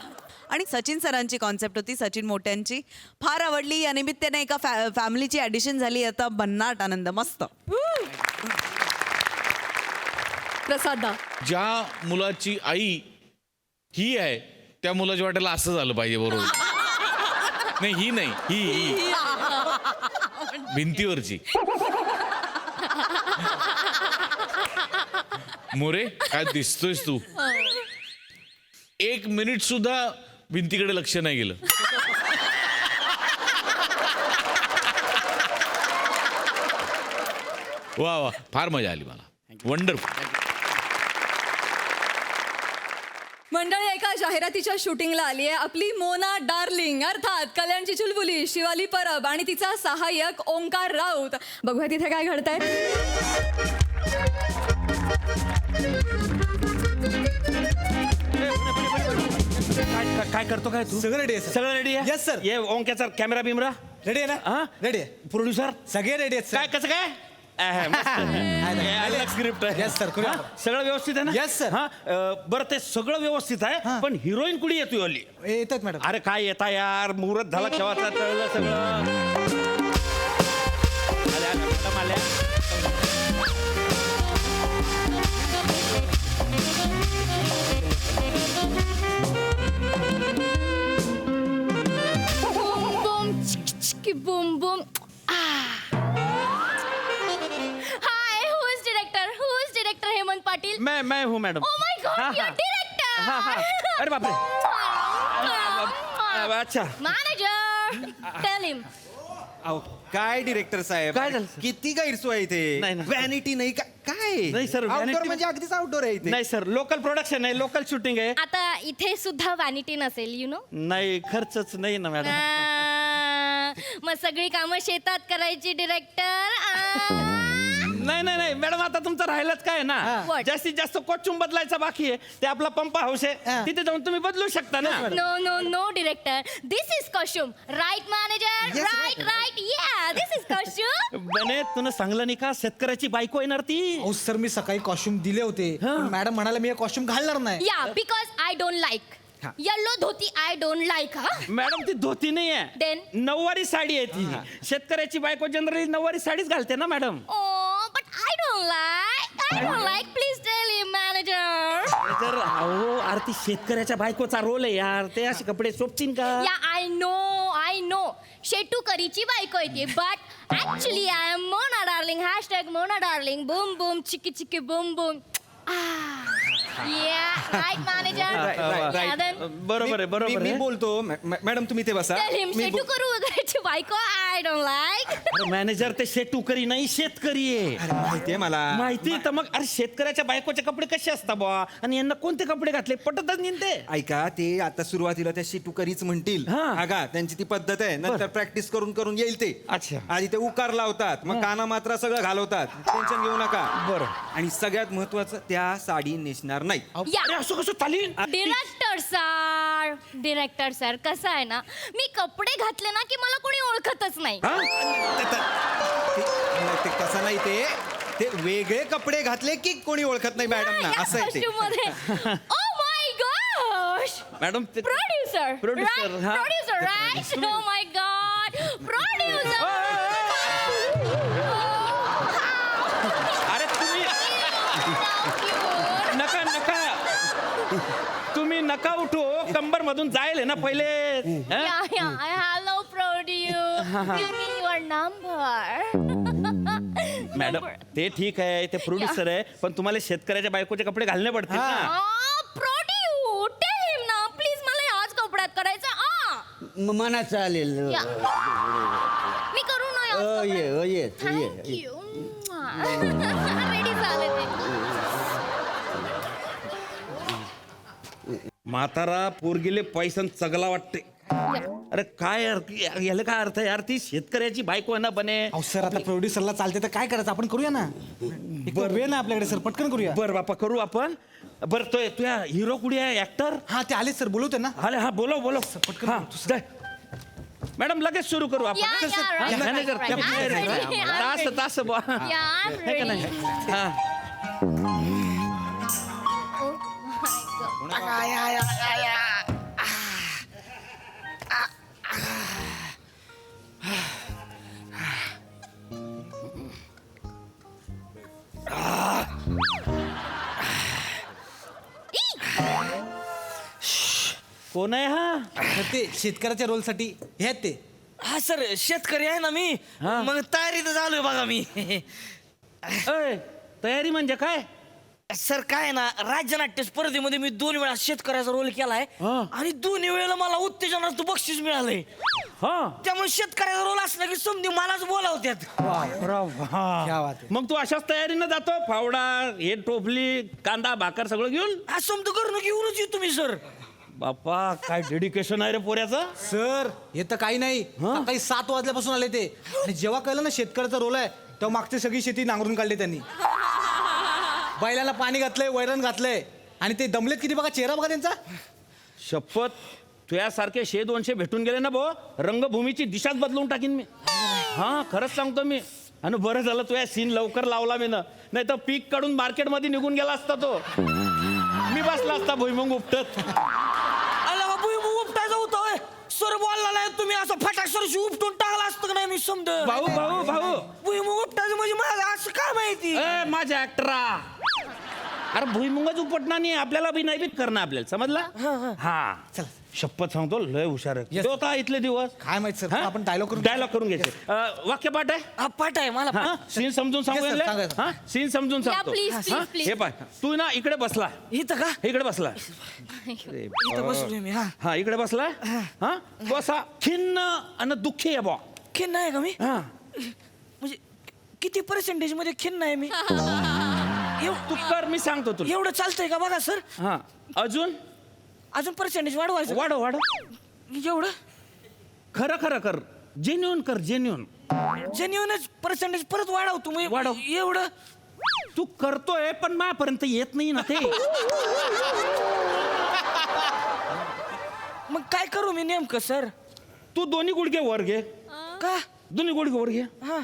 आणि सचिन सरांची कॉन्सेप्ट होती, सचिन मोठ्यांची, फार आवडली. या निमित्ताने एका फॅमिलीची ॲडिशन झाली. आता भन्नाट आनंद. मस्त. प्रसादा. ज्या मुलाची आई ही आहे त्या मुलाच्या वाट्याला असं झालं पाहिजे. बरोबर नाही. ही नाही, ही भिंतीवरची. मोरे काय दिसतोयस तू. 1 मिनिट सुद्धा भिंतीकडे लक्ष नाही गेलं. वा वा, फार मजा आली मला. वंडरफुल. मंडळी, एका जाहिरातीच्या शूटिंगला आली आहे आपली मोना डार्लिंग, अर्थात कल्याणची चुलबुली शिवाली परब आणि तिचा सहाय्यक ओंकार राऊत. बघूया तिथे काय घडतंय. काय करतो काय तू. सगळं रेडी आहे सगळं रेडी आहे. Yes, sir. ये ओंक्याचा कॅमेरा बिमरा रेडी आहे ना. रेडी आहे. प्रोड्युसर सगळे रेडी आहेत काय कसं काय. स्क्रिप्ट आहे. Yes, sir. करूया. सगळं व्यवस्थित आहे ना. Yes, sir. बरं ते सगळं व्यवस्थित आहे, पण हिरोईन कुठे येतोय हल्ली. येतात मॅडम. अरे काय येता यार, मुहूर्त झाला केव्हाचा, कळलं सगळं. आल्या मॅडम आल्या. Boom boom chiki boom boom. Hi, who is director? Who is director Hemant Patil? मैं हूँ मैडम. Oh my God, हाँ, you're हाँ. director. हाँ, हाँ. अरे बाप रे. अच्छा. Manager, tell him. काय डिरेक्टर साहेब, काय झालं? किती गैरसोय आहे इथे. नाही, नाही. व्हॅनिटी नाही काय. नाही, sir, आउटडोर vanity- म्हणजे अगदीच आउटडोर आहे इथे. नाही सर, लोकल प्रोडक्शन आहे, लोकल शूटिंग आहे. आता इथे सुद्धा वॅनिटी नसेल, यु नो. नाही खर्चच नाही ना मॅडम. मग सगळी कामं शेतात करायची डिरेक्टर. नाही नाही नाही मॅडम, आता तुमचं राहिलंच काय ना. What? जास्तीत जास्त कॉस्ट्युम बदलायचा बाकी आहे. ते आपला पंप हाऊस आहे, तिथे जाऊन तुम्ही बदलू शकता ना. No no no director, this is costume. Right manager. Yes, right right yeah, this is costume. बने तुला सांगलं नाही का, शेतकऱ्याची बायको येणार ती. अहो सर, मी सकाळी कॉस्ट्युम दिले होते. पण मॅडम म्हणाले मी हे कॉस्ट्युम घालणार नाही. या, because I don't like. Yellow dhoti I don't like हा मॅडम ती धोती नाही आहे Then? नऊवारी साडी आहे ती शेतकऱ्याची बायको जनरली नऊवारी साडीच घालते ना madam but I don't like please tell him manager तर अहो अरे ती शेतकऱ्याच्या बायकोचा रोल आहे यार ते असे कपडे सोपतील का या आय नो शेटू करीची बायको येते but actually I am Mona darling hashtag Mona darling boom boom चिकी चिकी बूम बूम राईट मॅनेजर बरोबर आहे बरोबर मी आहे बोलतो मॅडम तुम्ही ते बसा टेल हिम मी शेटू करू वगैरेची बायको आय डोंट लाईक मॅनेजर ते शेतुकरी नाही शेतकरी आहे माहितीये मला माहिती तर मग अरे शेतकऱ्याच्या बायकोचे कपडे कसे असतात बुवा आणि यांना कोणते कपडे घातले पटतच नाही ते ऐका ते आता सुरुवातीला त्या शिटूकरीच म्हणतील का त्यांची ती पद्धत आहे नंतर प्रॅक्टिस करून करून येईल ते अच्छा आधी ते उकार लावतात मग काना मात्रा सगळं घालवतात टेन्शन घेऊ नका बरं आणि सगळ्यात महत्वाचं त्या साडी नेसणार नाही असं कसं चालेल डिरेक्टर सर कसं आहे ना मी कपडे घातले ना की मला कोणी ओळखतच नाही ते कसं नाही ते वेगळे कपडे घातले की कोणी ओळखत नाही मॅडम ना असं आहे ते oh my gosh madam producer producer right oh my god producer अरे तुम्ही नका तुम्ही नका उठू कंबर मधून जाईल ना पहिले hello produce give me your number madam ते ठीक आहे ते प्रोड्युसर आहे पण तुम्हाला शेतकऱ्याच्या बायकोचे कपडे घालणे पडतील ना प्रोड्यू टेल हिम ना प्लीज मला याच कपड्यात करायचं मना चालेल मी करू ना ये थँक्यू रेडी झाले ते म्हातारा पोरगीले पैसा चगला वाटते अरे काय याला काय अर्थ यार ती शेतकऱ्याची बायको ना बने सर आता प्रोड्युसरला चालते तर काय करायचं आपण करूया ना वेळ ना आपल्याकडे सर पटकन करूया बर बापा करू आपण बर तो तुझ्या हिरो कुठे आहे ऍक्टर हा ते आले सर बोलवते ना आले हा बोलव पटकन मॅडम लगेच सुरू करू आपण तास कोण आहे हा ते शेतकऱ्याच्या रोलसाठी हे आहेत ते हा सर शेतकरी आहे ना मी मग तयारीत झालोय बघा मी तयारी म्हणजे काय सर काय ना राज्यनाट्य स्पर्धेमध्ये मी 2 वेळा शेतकऱ्याचा रोल केलाय आणि 2 वेळेला मला उत्तेजनाचं बक्षीस मिळालंय त्यामुळे शेतकऱ्याचा रोल असला की समधी मलाच बोलावत्यात मग तू अशाच तयारीनं जातो फावडा हे टोपली कांदा भाकर सगळं घेऊन हा समज करून घेऊनच येऊ तुम्ही सर बाप्पा काय डेडिकेशन आहे रे पोऱ्याचं सर हे तर काही नाही काही 7 वाजल्यापासून आले ते आणि जेव्हा कळलं ना शेतकऱ्याचा रोल आहे तेव्हा मागची सगळी शेती नांगरून काढली त्यांनी बैलाला पाणी घातलंय वैरण घातलंय आणि ते दमलेत किती बघा चेहरा बघा त्यांचा शपथ तुझ्यासारखे 100-200 भेटून गेले ना भो रंगभूमीची दिशाच बदलून टाकीन मी हा खरंच सांगतो मी आणि बरं झालं तुझ्या सीन लवकर लावला मी नाही तर पीक काढून मार्केटमध्ये निघून गेला असता तो मी बसला असता भुईमुंग उपटत भुईमुंग उपटायचा होता सर बोलला नाही तुम्ही असं फटाक सरशी उपटून टाकला असतं का नाही मी समज भाऊ भुईमुंग उपटायचं म्हणजे मला असं काय माहिती माझ्या ऍक्टरा अरे भुईमुंगच उपटणार नाही आपल्याला बी नाही बीत करणं आपल्याला समजला हा चल शपथ सांगतो लय हुशार आहे होता इथले दिवस काय माहित सर आपण डायलॉग करून घ्यायचे वाक्य पाठ आहे पाठ आहे मला सीन समजून सांगू सीन समजून सांगतो हे पाय तू ना इकडे बसला इथं का इकडे बसला इथं बसलोय मी हा इकडे बसला हा तो असा खिन्न आणि दुःखी आहे बा खिन्न आहे का मी म्हणजे किती पर्सेंटेज मध्ये खिन्न आहे मी तू कर मी सांगतो तुला एवढं चालतंय का बघा सर हा अजून पर्सेंटेज वाढवायचं वाढव एवढं खरं कर जेन्युनच पर्सेंटेज परत वाढव तुम्ही वाढव एवढं तू करतोय पण माझ्यापर्यंत येत नाही ना ते मग काय करू मी नेमकं सर तू दोन्ही गुडघे वर घे का दोन्ही गुडघे वर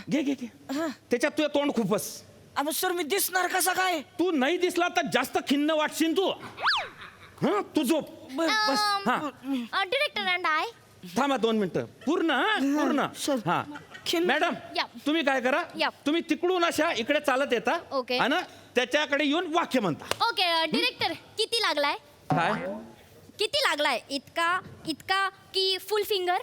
घे घे त्याच्यात तुझं तोंड खूपच सर मी दिसणार कसा काय तू नाही दिसला तर जास्त खिन्न वाटशील तू हा तू झोप बस हा डिरेक्टर अँड आय थांबा 2 मिनिटं पूर्ण पूर्ण हा मॅडम या. तुम्ही काय करा या. तुम्ही तिकडून अशा इकडे चालत येता ओके. आणि त्याच्याकडे येऊन वाक्य म्हणता ओके डिरेक्टर किती लागलाय काय किती लागलाय इतका इतका की फुल फिंगर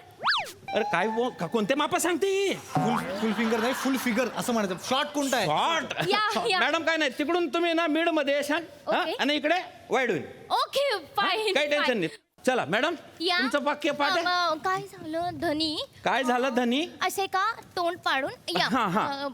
अरे काय कोणते मापा सांगते फुल फिंगर नाही फुल फिगर असं म्हणायचं शॉर्ट कोणता आहे शॉर्ट या. मॅडम काय नाही तिकडून तुम्ही ना मिड मध्ये येशाल हा? ओके. आणि इकडे वाईड होईल ओके फाईन काही टेन्शन नाही चला मॅडम या. तुमचं वाक्य पाठ आहे काय झालं धनी काय झालं धनी असे का तोंड पाडून या हा, हा.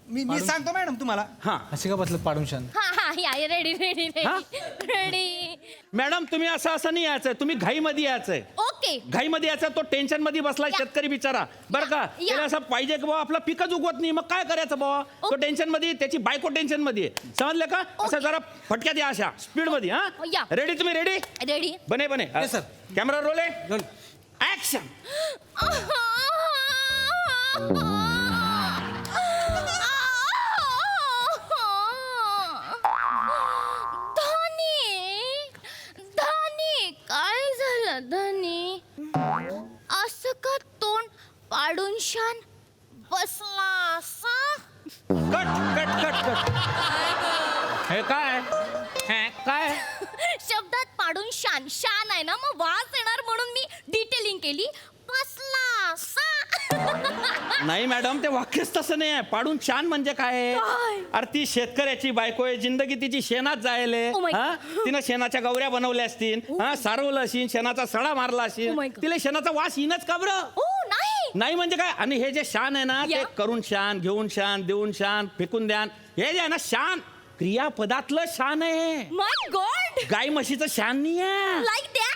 मी सांगतो मॅडम तुम्हाला हा असे का बसलं पाडून शान हा या रेडी रेडी हा? रेडी मॅडम तुम्ही असं नाही यायचंय तुम्ही घाईमध्ये यायचंय ओके घाईमध्ये यायचा तो टेन्शन मध्ये बसला या. शेतकरी बिचारा बरं का या. त्याला असं पाहिजे की बाबा आपला पिकच उगवत नाही मग काय करायचं बाबा तो टेन्शन मध्ये त्याची बायको टेन्शन मध्ये आहे. समजलं का असं जरा फटक्यात या अशा स्पीड मध्ये या. हा रेडी तुम्ही रेडी रेडी बने बने Yes, sir. कॅमेरा रोल आहे ऍक्शन धनी काय झालं धनी असं का तोंड पाडून शान बसला असा कट कट कट कट हे काय हे काय शब्दात पाडून शान शान आहे ना मग वास येणार म्हणून मी डिटेलिंग केली बसला असा नाही मॅडम ते वाक्यच तसं नाही आहे पाडून छान म्हणजे काय आहे? काय? अरे ती शेतकऱ्याची बायको आहे जिंदगी तिची शेणात जायले Oh my God. हा तिनं शेणाच्या गवऱ्या बनवल्या असतील हा सारवलं असेल शेणाचा सडा मारला Oh असेल my God. तिला शेणाचा वास येणच का बरं ओ नाही नाही म्हणजे काय आणि हे जे शान आहे ना ते Yeah. करून शान घेऊन शान देऊन शान फेकून द्यान हे जे आहे ना शान क्रियापदातलं शान आहे माय गॉड गाय म्हशीचं शान नाही आहे like that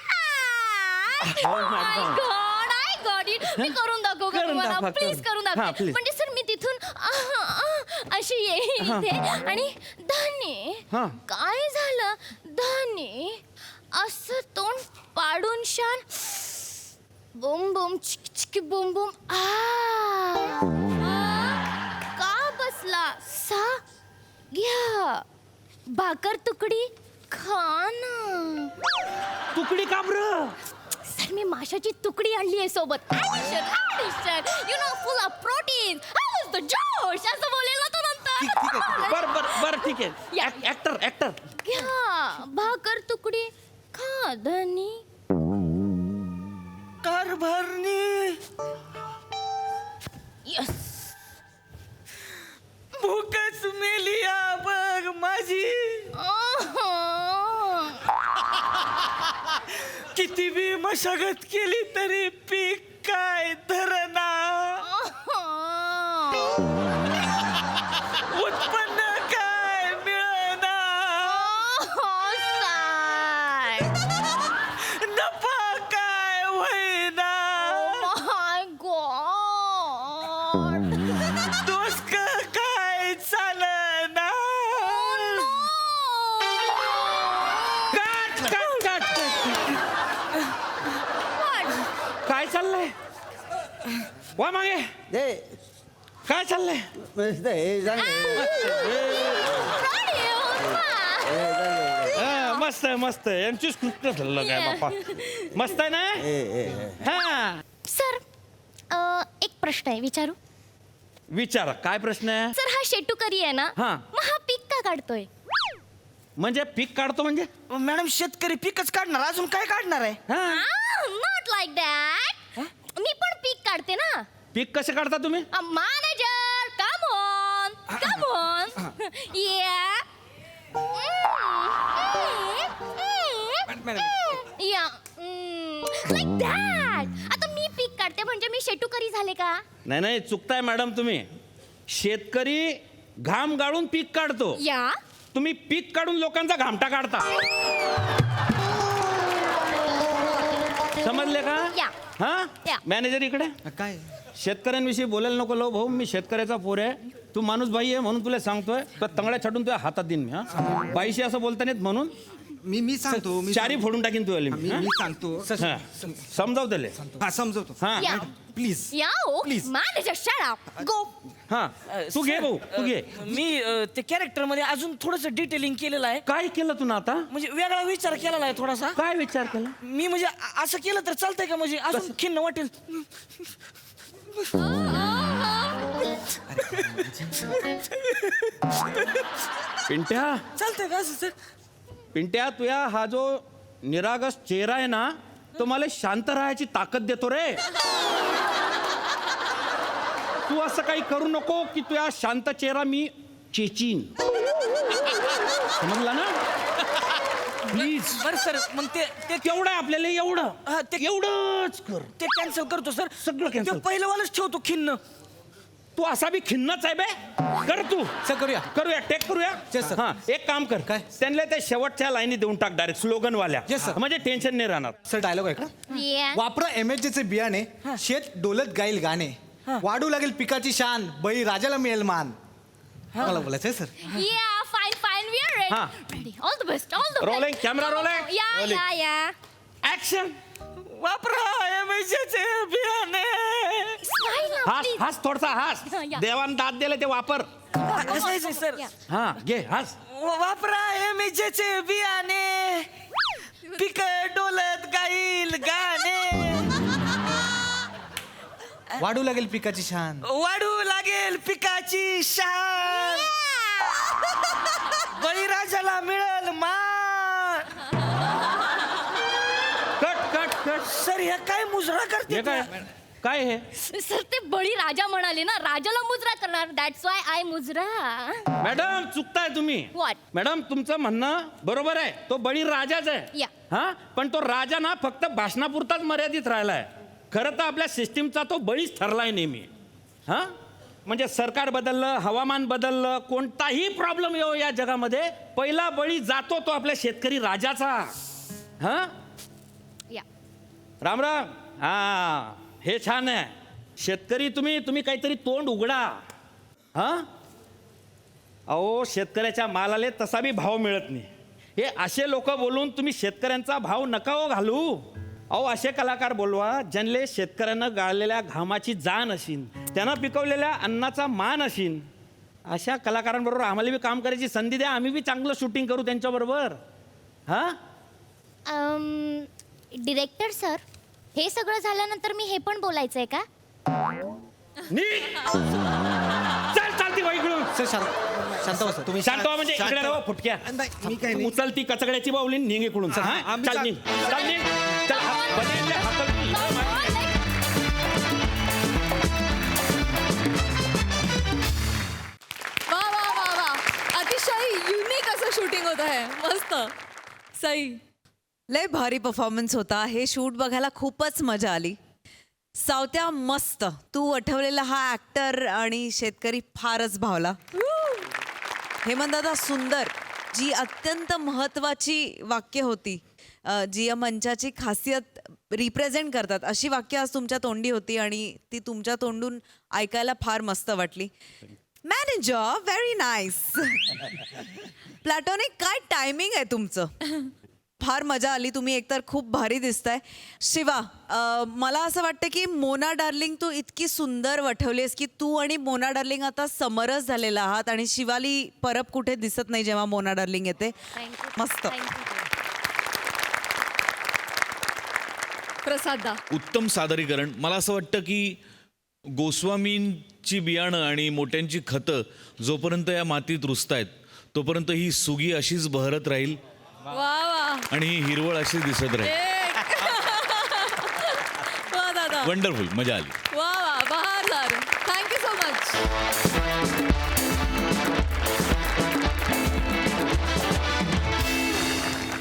Oh my God. God I got it मी करून दाखवू का करून तुम्हाला दाखवा, प्लीज करून. करून हा, दाखव please. म्हणजे सर मी तिथून अशी येईल इथे आणि धनी हा. काय झालं धनी असं तोंड पाडून शान बुम बुम चिक चिक बुम बुम का बसला सा घ्या भाकर तुकडी खाना तुकडी का बरं सर मी माशाची तुकडी आणली आहे सोबत you know full of protein जोश असं बोलेला तो नंतर बर बर बर ठीक या. आहे ऍक्टर ऍक्टर घ्या भाकर तुकडी खा धनी कारभारणी यस भूकच मेलिया बघ माझी किती बी मशागत केली तरी पीक काय धरना उत्पन्न काय मिळना नफा काय होईना माय गॉड दोष काय चालना कट कट कट काय चाललंय वा मागे काय चाललंय मस्त आहे मस्त आहे यांचीच कृष्ण ठरलं काय बापा मस्त आहे ना हा सर एक प्रश्न आहे विचारू विचारा काय प्रश्न आहे सर हा शेटुकरी आहे ना हा. मग हा पीक का काढतोय म्हणजे पीक काढतो म्हणजे मॅडम शेतकरी पिकच काढणार अजून काय काढणार आहे नॉट लाईक दॅट मी पण पीक काढते ना पीक कसे काढता तुम्ही मॅनेजर कम ऑन या लाईक दॅट आता मी पीक काढते म्हणजे मी शेटुकरी झाले का नाही नाही चुकताय मॅडम तुम्ही शेतकरी घाम गाळून पीक काढतो या तुम्ही पीक काढून लोकांचा घामटा काढता समजले का या. हा या. मॅनेजर इकडे काय शेतकऱ्यांविषयी बोलायला नको लो भाऊ मी शेतकऱ्याचा पोर आहे तू माणूस बाई आहे म्हणून तुला सांगतोय तर तंगड्या छाटून तुझ्या हातात देईन मी हा बाईशी असं बोलता नाहीत म्हणून मी सांगतो चारी फोडून टाकीन तू आली मी सांगतो समजाव त्याले हा समजवतो हा या प्लीज या ओ Please. Manager shut up go. हा तू घे भाऊ तू घे. मी ते कॅरेक्टर मध्ये अजून थोडस डिटेलिंग केलेलं आहे. काय केलं तू ना आता? म्हणजे वेगळा विचार केलेला आहे थोडासा. काय विचार केला? मी म्हणजे असं केलं तर चालतंय का? म्हणजे अजून खिन्न वाटेल. पिंट्या चालतंय का असं सर? पिंट्या तुया हा जो निरागस चेहरा आहे ना तो मला शांत राहायची ताकद देतो रे. तू असं काही करू नको की तुया शांत चेहरा मी चेचीन. समजला ना? प्लीज. बरं सर मग ते तेवढं आहे आपल्याला एवढं. हा, ते एवढंच कर. ते कॅन्सल करतो सर. सगळं cancel. ते पहिलं वालच ठेवतो खिन्न. तू असा बी खिन्नच आहे बे. कर तू. सर करूया करूया टेक करूया. Yes, sir. हा एक काम कर काय? त्यांना ते शेवटच्या लाईनी देऊन टाक डायरेक्ट स्लोगन वाल्या. Yes, sir. म्हणजे टेन्शन नाही राहणार. सर डायलॉग आहे का? या वापरा MHJ चे बियाणे शेत डोलत गाईल गाणे वाढू लागेल पिकाची शान बळी राजाला मिळेल मान. मला बोलायचंय सर. या फाईन फाईन वी आर हा. Ready. All the best all the Rolling, camera rolling. या ऍक्शन. वापरा MHJ बियाणे. स्माइल हास हास थोडसा हास. या. देवान दात दिले ते वापर. हसायचंय सर. हा घे हास. वापरा MHJ बियाणे पिक डोलत गाईल गाणे. वाढू लागेल पिकाची शान वाढू लागेल पिकाची शान बळीराजाला मिळेल मान. Cut cut cut. सर हे काय मुजरा हे करते? काय काय हे? सर ते बळी राजा म्हणाले ना राजाला मुजरा करणार. दॅट्स वाय आय मुजरा. मॅडम चुकताय तुम्ही. What? मॅडम तुमचं म्हणणं बरोबर आहे. तो बळी राजाच आहे. या. हा पण तो राजा ना फक्त भाषणापुरताच मर्यादित राहिलाय. खरं तर आपल्या सिस्टीमचा तो बळीच ठरलाय नेहमी. हा म्हणजे सरकार बदललं हवामान बदललं कोणताही प्रॉब्लेम येऊ या जगामध्ये पहिला बळी जातो तो आपल्या शेतकरी राजाचा. हा या राम राम. हा हे छान आहे. शेतकरी तुम्ही काहीतरी तोंड उघडा. हा अहो शेतकऱ्याच्या मालाले तसा बी भाव मिळत नाही. हे असे लोक बोलून तुम्ही शेतकऱ्यांचा भाव नका हो घालू. अहो असे कलाकार बोलवा ज्यांले शेतकऱ्यांना गाळलेल्या घामाची जाण असेल त्यानं पिकवलेल्या अन्नाचा मान असेल. अशा कलाकारांबरोबर आम्हाला बी काम करायची संधी द्या. आम्ही बी चांगलं शूटिंग करू त्यांच्याबरोबर. हा डिरेक्टर सर हे सगळं झाल्यानंतर मी हे पण बोलायचंय का? चालती बाई इकडून. सर शांत बसा तुम्ही. शांत व्हा म्हणजे इकडे राहा फुटक्या. मी काय नाही. उचलती कचकड्याची बावली निघ इकडून. चल, हा? आम्ही चल निघ. चल निघ. चल, बनेल त्या हाताला ती. वा वा वा वा अतिशय युनिक असं शूटिंग होत आहे. मस्त सई. लय भारी परफॉर्मन्स होता. हे शूट बघायला खूपच मजा आली. सावत्या मस्त. तू वठवलेला हा ऍक्टर आणि शेतकरी फारच भावला. हेमंत दादा सुंदर. जी अत्यंत महत्वाची वाक्य होती जी या मंचाची खासियत रिप्रेझेंट करतात अशी वाक्य आज तुमच्या तोंडी होती आणि ती तुमच्या तोंडून ऐकायला फार मस्त वाटली. Manager very nice. प्लॅटॉनिक काय टायमिंग आहे तुमचं. फार मजा आली. तुम्ही एकतर खूप भारी दिसताय. शिवा मला असं वाटतं की मोना डार्लिंग तू इतकी सुंदर वठवलीस की तू आणि मोना डार्लिंग आता समरस झालेला आहात आणि शिवाली परब कुठे दिसत नाही जेव्हा मोना डार्लिंग येते. मस्त. प्रसादा उत्तम सादरीकरण. मला असं वाटतं की गोस्वामींची बियाणं आणि मोठ्यांची खतं जोपर्यंत या मातीत रुजतायत तोपर्यंत ही सुगी अशीच बहरत राहील वा वा आणि ही हिरवळ अशी दिसत राहील. वा दादा वंडरफुल. मजा आली. वा वा बहारदार. Thank you so much.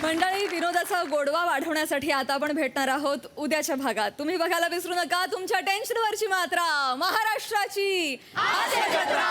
मंडळी विनोदाचा गोडवा वाढवण्यासाठी आता आपण भेटणार आहोत उद्याच्या भागात. तुम्ही बघायला विसरू नका तुमच्या टेन्शनवरची मात्रा महाराष्ट्राची हास्य जत्रा.